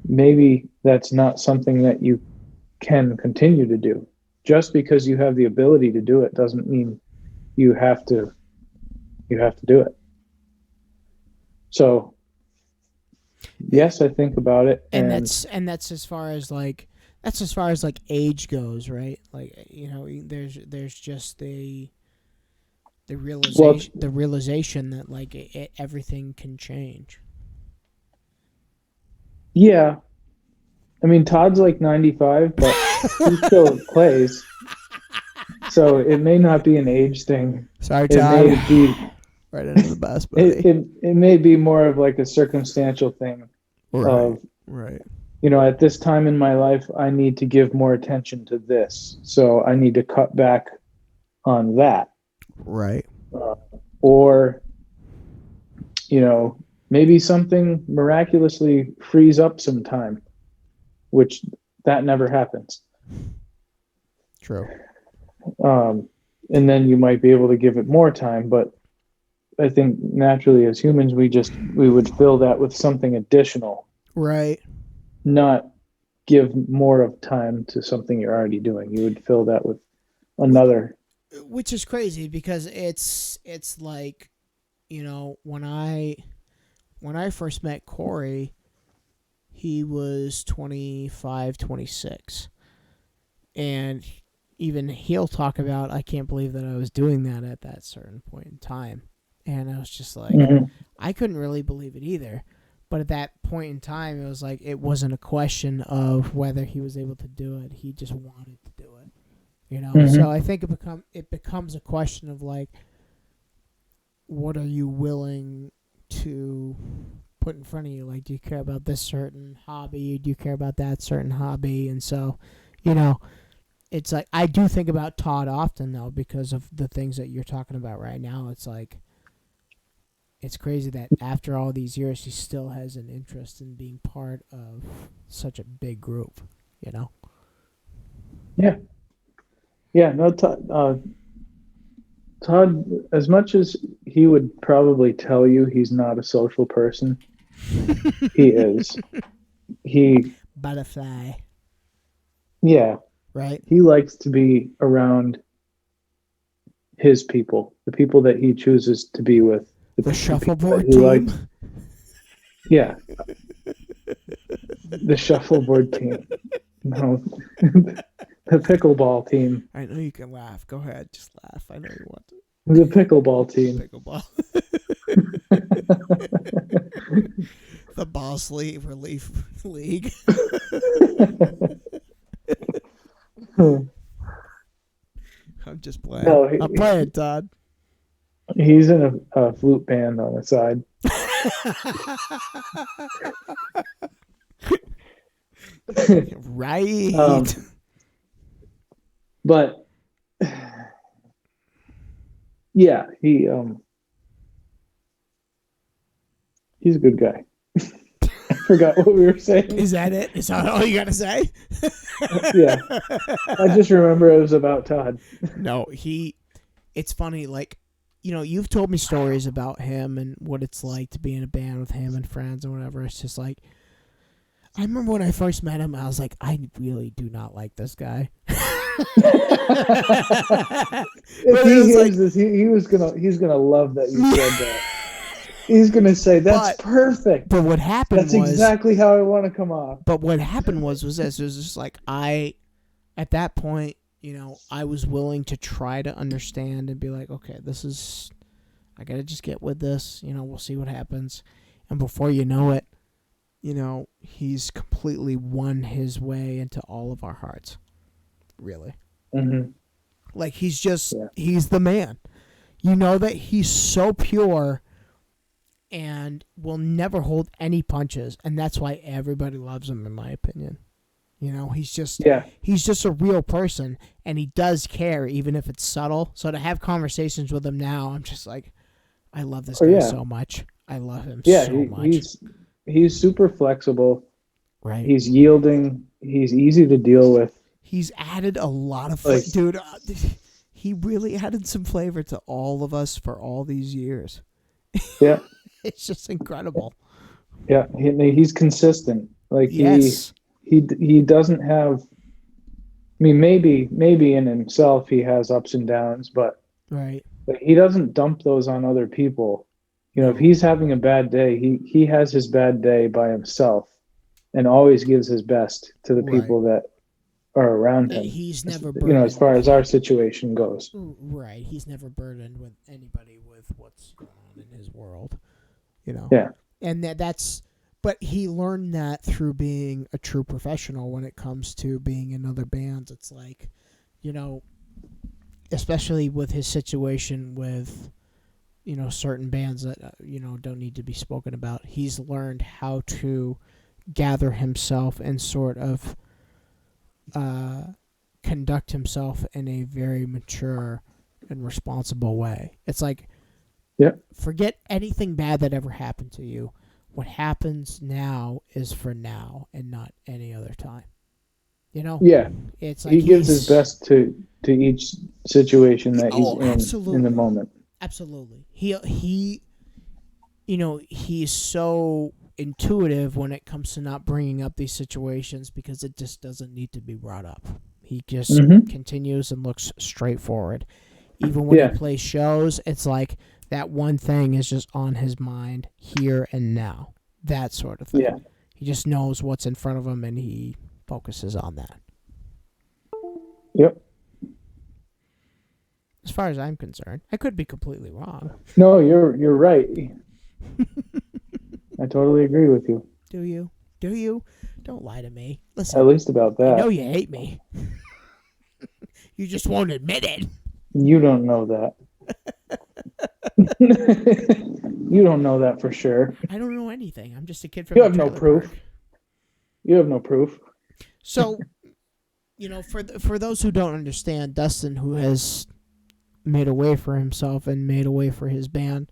Speaker 1: maybe that's not something that you can continue to do. Just because you have the ability to do it doesn't mean you have to do it. So yes, I think about it,
Speaker 2: and that's as far as like age goes, right? Like there's just the realization that like everything can change.
Speaker 1: Yeah, I mean Todd's like 95, but he still plays. So it may not be an age thing.
Speaker 2: Sorry, Todd.
Speaker 1: It may be
Speaker 2: right under the bus, buddy.
Speaker 1: it may be more of like a circumstantial thing.
Speaker 2: Right.
Speaker 1: at this time in my life, I need to give more attention to this. So I need to cut back on that.
Speaker 2: Right.
Speaker 1: Uh, or, you know, maybe something miraculously frees up some time, which that never happens.
Speaker 2: True.
Speaker 1: And then you might be able to give it more time, but I think naturally as humans, we would fill that with something additional,
Speaker 2: Right.
Speaker 1: not give more of time to something you're already doing. You would fill that with another.
Speaker 2: Which is crazy because it's like, when I first met Corey, he was 25, 26. And even he'll talk about, I can't believe that I was doing that at that certain point in time. And I was just like, I couldn't really believe it either. But at that point in time, it was like, it wasn't a question of whether he was able to do it. He just wanted to do it. So I think it becomes a question of like, what are you willing to put in front of you? Like, do you care about this certain hobby? Do you care about that certain hobby? And so, it's like, I do think about Todd often though, because of the things that you're talking about right now. It's like, it's crazy that after all these years, he still has an interest in being part of such a big group,
Speaker 1: Yeah. Yeah. No, Todd, as much as he would probably tell you he's not a social person, he is. He,
Speaker 2: Butterfly,
Speaker 1: yeah,
Speaker 2: right?
Speaker 1: he likes to be around his people, the people that he chooses to be with.
Speaker 2: The shuffleboard
Speaker 1: team. Yeah. The shuffleboard team. No. The pickleball team.
Speaker 2: I know you can laugh. Go ahead. Just laugh. I know you want to.
Speaker 1: The pickleball team.
Speaker 2: Pickleball. The ball sleeve relief league. I'm just playing. No, I'm playing, Todd.
Speaker 1: He's in a flute band on the side.
Speaker 2: Right.
Speaker 1: But yeah, he's a good guy. I forgot what we were saying.
Speaker 2: Is that it? Is that all you got to say?
Speaker 1: Yeah. I just remember it was about Todd.
Speaker 2: No, it's funny, like, you've told me stories about him and what it's like to be in a band with him and friends and whatever. It's just like, I remember when I first met him, I was like, I really do not like this guy.
Speaker 1: He's gonna love that you said that. He's gonna say that's perfect.
Speaker 2: But what happened
Speaker 1: was exactly how I want to come off.
Speaker 2: But what happened was this. It was just like at that point, I was willing to try to understand and be like, okay, I gotta just get with this. We'll see what happens. And before you know it, he's completely won his way into all of our hearts. Really.
Speaker 1: Mm-hmm.
Speaker 2: Like, he's the man. That he's so pure and will never hold any punches. And that's why everybody loves him, in my opinion. He's just a real person, and he does care, even if it's subtle. So to have conversations with him now, I'm just like, I love this guy so much. I love him so much.
Speaker 1: He's super flexible.
Speaker 2: Right.
Speaker 1: He's yielding. He's easy to deal with.
Speaker 2: He's added a lot of dude. He really added some flavor to all of us for all these years.
Speaker 1: Yeah.
Speaker 2: It's just incredible.
Speaker 1: Yeah, he's consistent. Like
Speaker 2: yes.
Speaker 1: He doesn't have. I mean, maybe in himself he has ups and downs, but
Speaker 2: right.
Speaker 1: He doesn't dump those on other people. If he's having a bad day, he has his bad day by himself, and always gives his best to the people that are around him.
Speaker 2: He's never burdened.
Speaker 1: As far as our situation goes.
Speaker 2: Right. He's never burdened with anybody with what's going on in his world.
Speaker 1: Yeah.
Speaker 2: And but he learned that through being a true professional when it comes to being in other bands. It's like, especially with his situation with, certain bands that, don't need to be spoken about. He's learned how to gather himself and sort of conduct himself in a very mature and responsible way. It's like, forget anything bad that ever happened to you. What happens now is for now and not any other time. You know?
Speaker 1: Yeah.
Speaker 2: It's like
Speaker 1: He gives his best to each situation that he's in the moment.
Speaker 2: Absolutely. He he's so intuitive when it comes to not bringing up these situations because it just doesn't need to be brought up. He just continues and looks straight forward. Even when he plays shows, it's like that one thing is just on his mind here and now. That sort of thing.
Speaker 1: Yeah.
Speaker 2: He just knows what's in front of him and he focuses on that.
Speaker 1: Yep.
Speaker 2: As far as I'm concerned, I could be completely wrong.
Speaker 1: No, you're right. I totally agree with you.
Speaker 2: Do you? Do you? Don't lie to me. Listen.
Speaker 1: At least about that.
Speaker 2: I know you hate me. You just won't admit it.
Speaker 1: You don't know that. You don't know that for sure.
Speaker 2: I don't know anything. I'm just a kid from
Speaker 1: You have no proof. You have no proof.
Speaker 2: So, for those who don't understand, Dustin, who has made a way for himself and made a way for his band,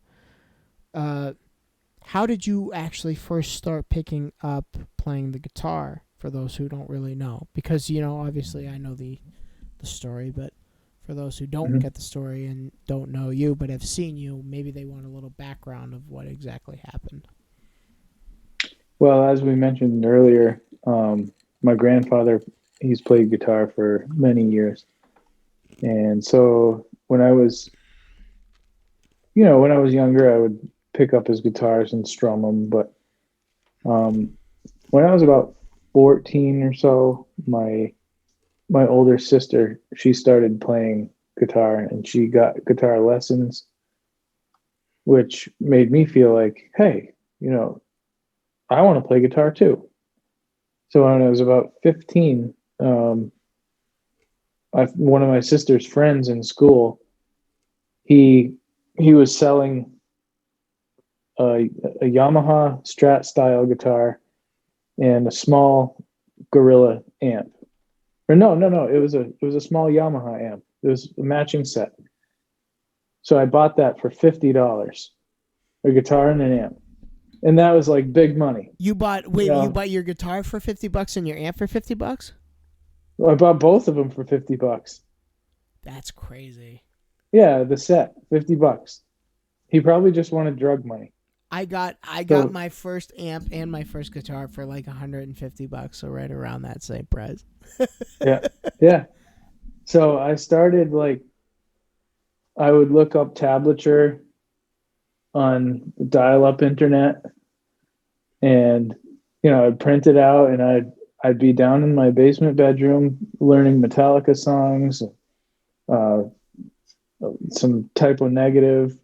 Speaker 2: how did you actually first start picking up playing the guitar, for those who don't really know? Because, obviously I know the story, but for those who don't get the story and don't know you but have seen you, maybe they want a little background of what exactly happened.
Speaker 1: Well, as we mentioned earlier, my grandfather, he's played guitar for many years. And so when I was younger, I would pick up his guitars and strum them. But when I was about 14 or so, my older sister, she started playing guitar and she got guitar lessons, which made me feel like, hey, I want to play guitar too. So when I was about 15, one of my sister's friends in school, he was selling a Yamaha Strat style guitar and a small Gorilla amp. Or no, it was a small Yamaha amp. It was a matching set. So I bought that for $50, a guitar and an amp. And that was like big money.
Speaker 2: You bought your guitar for $50 and your amp for $50?
Speaker 1: I bought both of them for $50.
Speaker 2: That's crazy.
Speaker 1: Yeah, the set, $50. He probably just wanted drug money.
Speaker 2: I got my first amp and my first guitar for like $150, so right around that same price.
Speaker 1: Yeah. So I started I would look up tablature on dial-up internet, and I'd print it out, and I'd be down in my basement bedroom learning Metallica songs, some Type O Negative,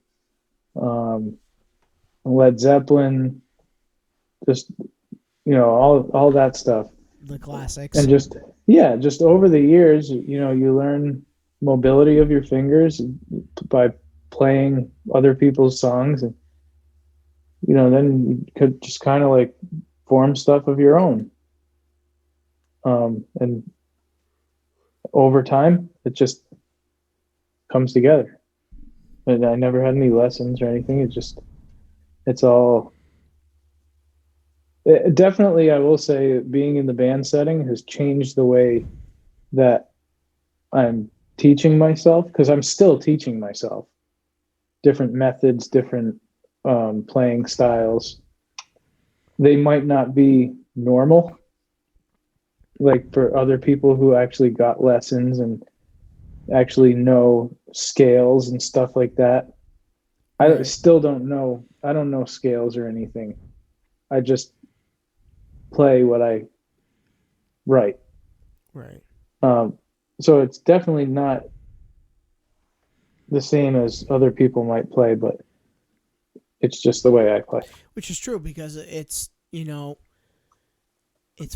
Speaker 1: Led Zeppelin, just all that stuff.
Speaker 2: The classics.
Speaker 1: And just over the years, you learn mobility of your fingers by playing other people's songs, and then you could just kind of form stuff of your own. And over time, it just comes together. And I never had any lessons or anything. Definitely, I will say, being in the band setting has changed the way that I'm teaching myself, because I'm still teaching myself different methods, different playing styles. They might not be normal, like for other people who actually got lessons and actually know scales and stuff like that. I still don't know. I don't know scales or anything. I just play what I write.
Speaker 2: Right.
Speaker 1: So it's definitely not the same as other people might play, but it's just the way I play.
Speaker 2: Which is true, because it's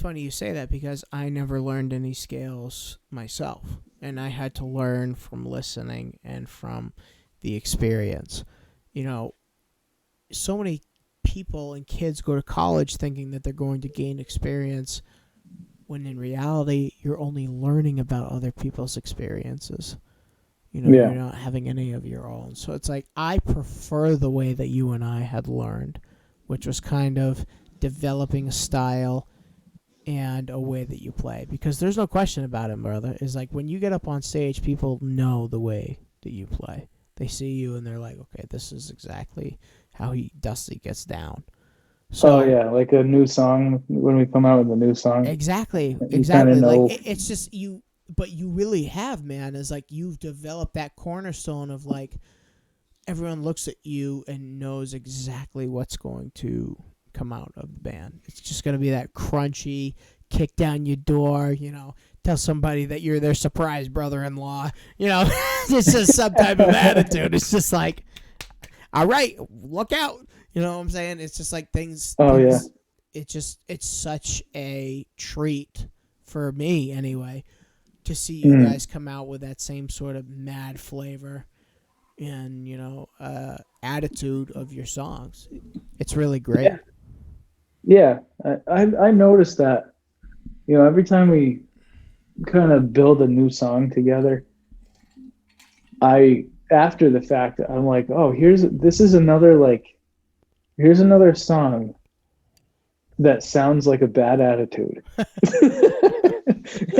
Speaker 2: funny you say that, because I never learned any scales myself, and I had to learn from listening and from the experience. So many people and kids go to college thinking that they're going to gain experience, when in reality you're only learning about other people's experiences. You're not having any of your own. So it's like, I prefer the way that you and I had learned, which was kind of developing a style and a way that you play. Because there's no question about it, brother. It's like, when you get up on stage, people know the way that you play. They see you and they're like, okay, this is exactly how Dusty gets down. So,
Speaker 1: oh yeah, like a new song, when we come out with a new song.
Speaker 2: Exactly.
Speaker 1: Know.
Speaker 2: Like, it's just you, but you really have, man. Is like, you've developed that cornerstone of like, everyone looks at you and knows exactly what's going to come out of the band. It's just going to be that crunchy, kick down your door, tell somebody that you're their surprise brother-in-law. It's just some type of attitude. It's just like, all right, look out. You know what I'm saying? It's just like things.
Speaker 1: Oh, yeah.
Speaker 2: It's such a treat for me anyway to see you guys come out with that same sort of mad flavor and, attitude of your songs. It's really great.
Speaker 1: Yeah. I noticed that, every time we kind of build a new song together, after the fact, I'm like, oh, here's another song that sounds like a bad attitude.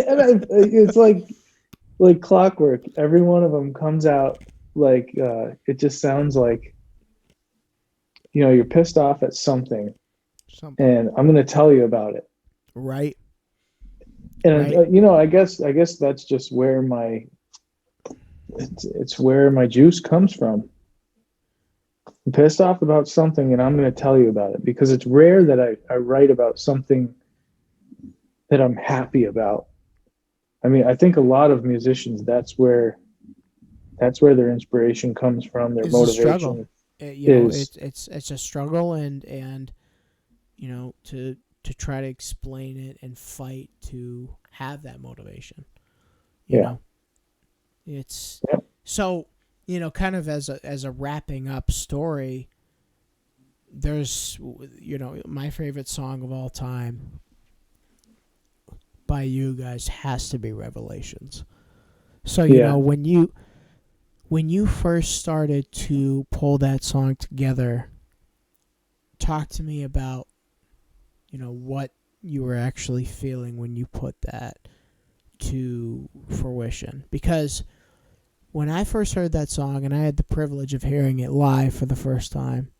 Speaker 1: And it's like clockwork. Every one of them comes out like, it just sounds like, you're pissed off at something. And I'm going to tell you about it.
Speaker 2: Right.
Speaker 1: And I guess that's just where it's where my juice comes from. I'm pissed off about something and I'm going to tell you about it, because it's rare that I write about something that I'm happy about. I mean, I think a lot of musicians, that's where their inspiration comes from, their motivation.
Speaker 2: It's a struggle, and to try to explain it and fight to have that motivation. You know? It's so, kind of as a wrapping up story, there's, my favorite song of all time by you guys has to be Revelations. So, when you first started to pull that song together, talk to me about, what you were actually feeling when you put that to fruition. Because when I first heard that song, and I had the privilege of hearing it live for the first time,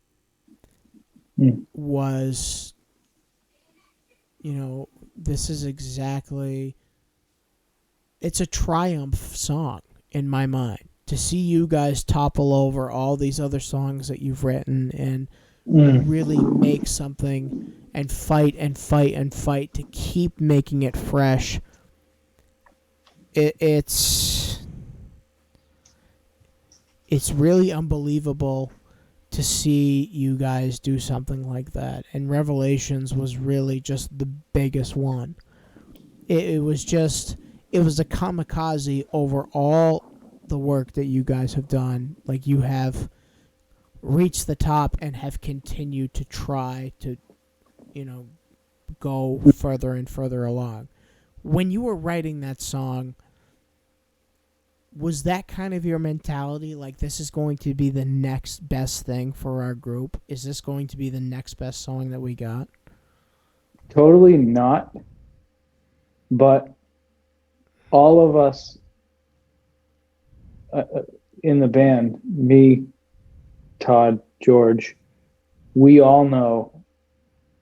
Speaker 2: was, this is exactly, it's a triumph song in my mind. To see you guys topple over all these other songs that you've written and really make something and fight and fight and fight to keep making it fresh. It's really unbelievable to see you guys do something like that. And Revelations was really just the biggest one. It was a kamikaze over all the work that you guys have done. Like, you have reached the top and have continued to try to, go further and further along. When you were writing that song, was that kind of your mentality? Like, this is going to be the next best thing for our group? Is this going to be the next best song that we got?
Speaker 1: Totally not. But all of us in the band, me, Todd, George, we all know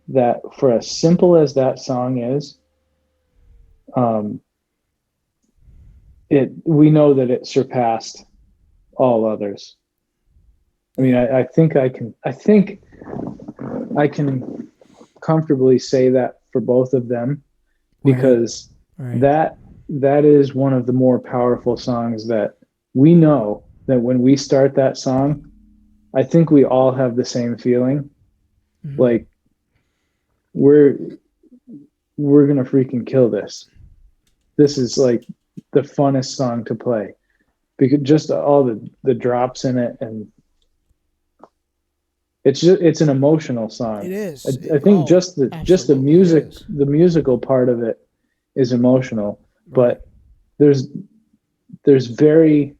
Speaker 1: that for as simple as that song is, we know that it surpassed all others. I mean, I think I can comfortably say that for both of them, because that is one of the more powerful songs that we know that when we start that song, I think we all have the same feeling. Mm-hmm. Like, we're going to freaking kill this. This is like the funnest song to play, because just all the drops in it, and it's an emotional song.
Speaker 2: It is.
Speaker 1: I think just the
Speaker 2: Absolutely
Speaker 1: music,
Speaker 2: is.
Speaker 1: the musical part of it is emotional,
Speaker 2: Right.
Speaker 1: but there's very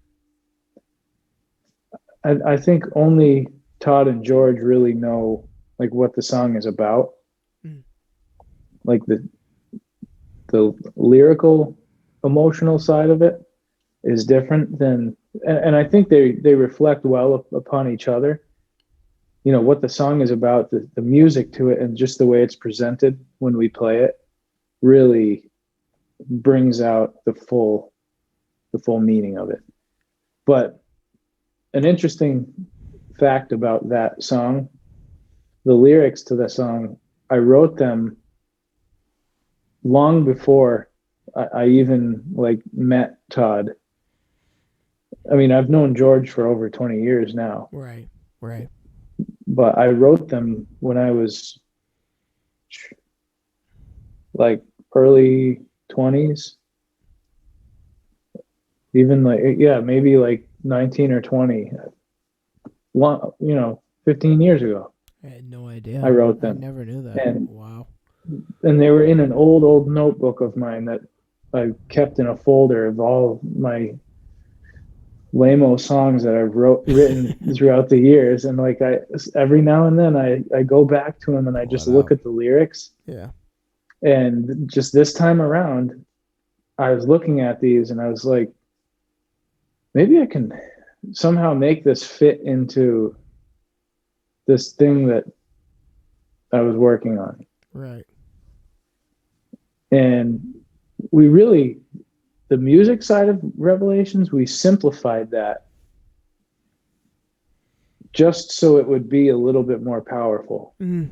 Speaker 1: I think only Todd and George really know like what the song is about.
Speaker 2: Mm.
Speaker 1: Like the lyrical emotional side of it is different than, and I think they reflect well upon each other. You know what the song is about, the music to it, and just the way it's presented when we play it really brings out the full meaning of it. But an interesting fact about that song, the lyrics to the song, I wrote them long before I even like met Todd. I mean, I've known George for over 20 years now,
Speaker 2: Right. Right.
Speaker 1: but I wrote them when I was like early 20s, even like, yeah, maybe like 19 or 20, 15 years ago.
Speaker 2: I had no idea.
Speaker 1: I wrote
Speaker 2: I
Speaker 1: them.
Speaker 2: never knew that.
Speaker 1: And
Speaker 2: Wow.
Speaker 1: they were in an old notebook of mine that I kept in a folder of all my lame songs that I've written throughout the years. And like every now and then I go back to them and I
Speaker 2: Pull
Speaker 1: just
Speaker 2: it
Speaker 1: look
Speaker 2: out.
Speaker 1: at the lyrics.
Speaker 2: Yeah.
Speaker 1: And just this time around, I was looking at these and I was like, maybe I can somehow make this fit into this thing that I was working on.
Speaker 2: Right.
Speaker 1: And we really, the music side of Revelations, we simplified that just so it would be a little bit more powerful.
Speaker 2: Mm.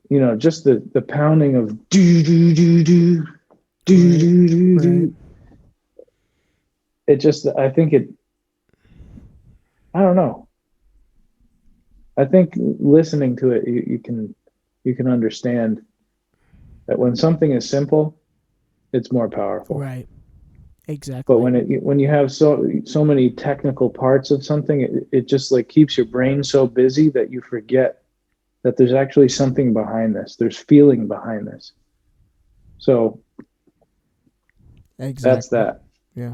Speaker 1: You know, just the pounding of do do do do do do do do. It just, I think it, I don't know. I think listening to it, you can understand that when something is simple, it's more powerful.
Speaker 2: Right. Exactly.
Speaker 1: But when you have so many technical parts of something, it just like keeps your brain so busy that you forget that there's actually something behind this. There's feeling behind this. So
Speaker 2: exactly.
Speaker 1: that's that.
Speaker 2: Yeah.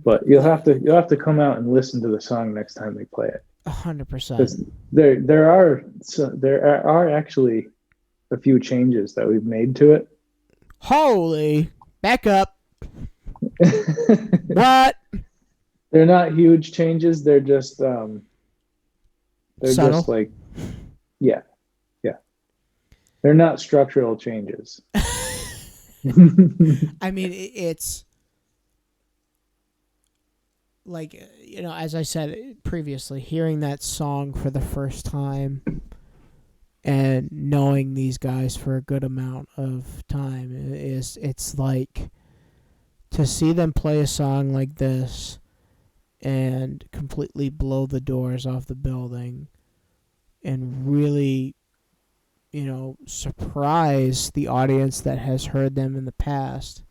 Speaker 1: But you'll have to come out and listen to the song next time we play it.
Speaker 2: 100%.
Speaker 1: There are actually a few changes that we've made to it.
Speaker 2: Holy, back up. What?
Speaker 1: They're not huge changes. They're just
Speaker 2: Subtle?
Speaker 1: just like, yeah. They're not structural changes.
Speaker 2: I mean, it's like, as I said previously, hearing that song for the first time and knowing these guys for a good amount of time it's like to see them play a song like this and completely blow the doors off the building and really, surprise the audience that has heard them in the past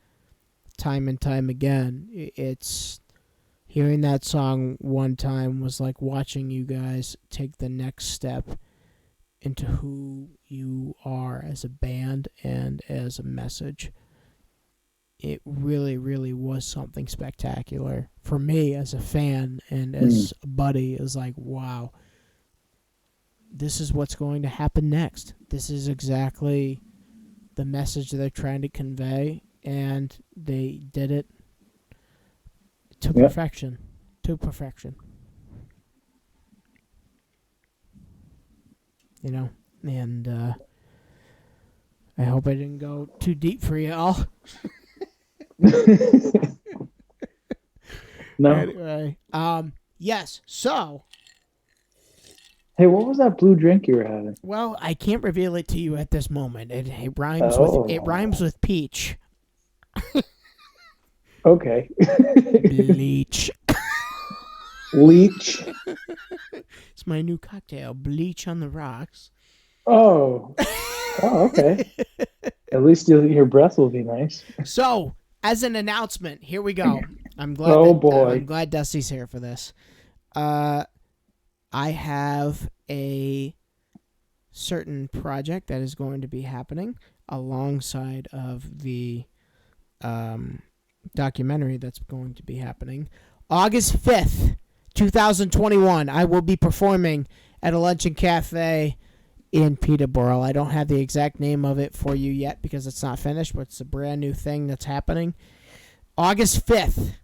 Speaker 2: time and time again. It's hearing that song one time was like watching you guys take the next step into who you are as a band and as a message. It really, really was something spectacular for me as a fan and as a buddy. Is like, wow, this is what's going to happen next. This is exactly the message they're trying to convey, and they did it to perfection. To perfection. And I hope I didn't go too deep for y'all.
Speaker 1: No.
Speaker 2: Anyway, yes. So,
Speaker 1: hey, what was that blue drink you were having?
Speaker 2: well, I can't reveal it to you at this moment. It rhymes with peach.
Speaker 1: Okay.
Speaker 2: Bleach.
Speaker 1: Leech.
Speaker 2: It's my new cocktail, bleach on the rocks.
Speaker 1: Oh, okay. At least your breath will be nice.
Speaker 2: So, as an announcement, here we go. I'm glad.
Speaker 1: Oh boy.
Speaker 2: I'm glad Dusty's here for this. I I have a certain project that is going to be happening alongside of the documentary that's going to be happening. August 5th, 2021, I will be performing at a luncheon cafe in Peterborough. I don't have the exact name of it for you yet because it's not finished, but it's a brand new thing that's happening. August 5th,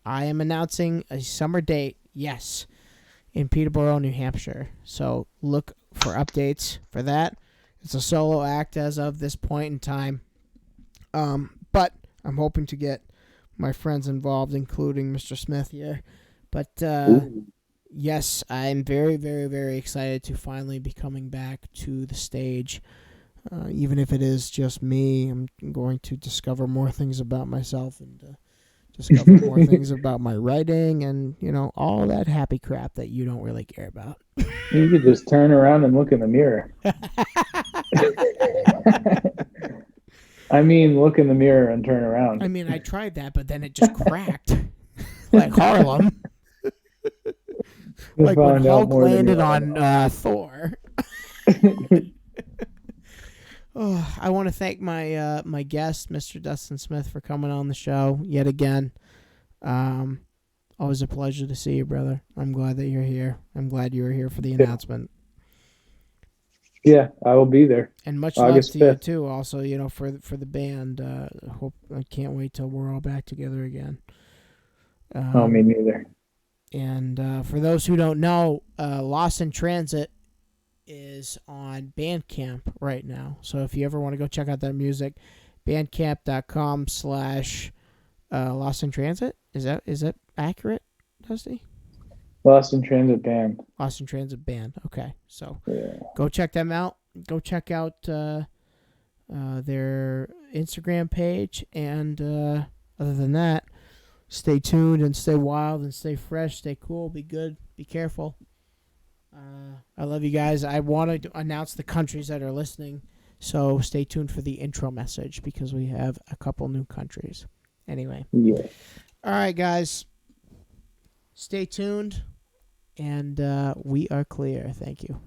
Speaker 2: I am announcing a summer date, yes, in Peterborough, New Hampshire. So look for updates for that. It's a solo act as of this point in time. But I'm hoping to get my friends involved, including Mr. Smith here. But yes, I'm very, very, very excited to finally be coming back to the stage. Even if it is just me, I'm going to discover more things about myself and discover more things about my writing and, all that happy crap that you don't really care about.
Speaker 1: You could just turn around and look in the mirror. I mean, look in the mirror and turn around.
Speaker 2: I mean, I tried that, but then it just cracked. Like Harlem. Like when Hulk landed on Thor. Oh, I want to thank my my guest, Mr. Dustin Smith, for coming on the show yet again. Always a pleasure to see you, brother. I'm glad that you're here. I'm glad you were here for the announcement.
Speaker 1: Yeah, I will be there.
Speaker 2: And much August love to 5th. You too. Also, for the band. I can't wait till we're all back together again.
Speaker 1: Me neither.
Speaker 2: And for those who don't know, Lost in Transit is on Bandcamp right now. So if you ever want to go check out their music, bandcamp.com/Lost in Transit. Is that accurate, Dusty?
Speaker 1: Lost in Transit Band.
Speaker 2: Lost in Transit Band. Okay, so
Speaker 1: yeah.
Speaker 2: Go check them out. Go check out their Instagram page. And other than that, stay tuned and stay wild and stay fresh. Stay cool. Be good. Be careful. I love you guys. I want to announce the countries that are listening, so stay tuned for the intro message because we have a couple new countries. Anyway.
Speaker 1: Yeah.
Speaker 2: All right, guys. Stay tuned, and we are clear. Thank you.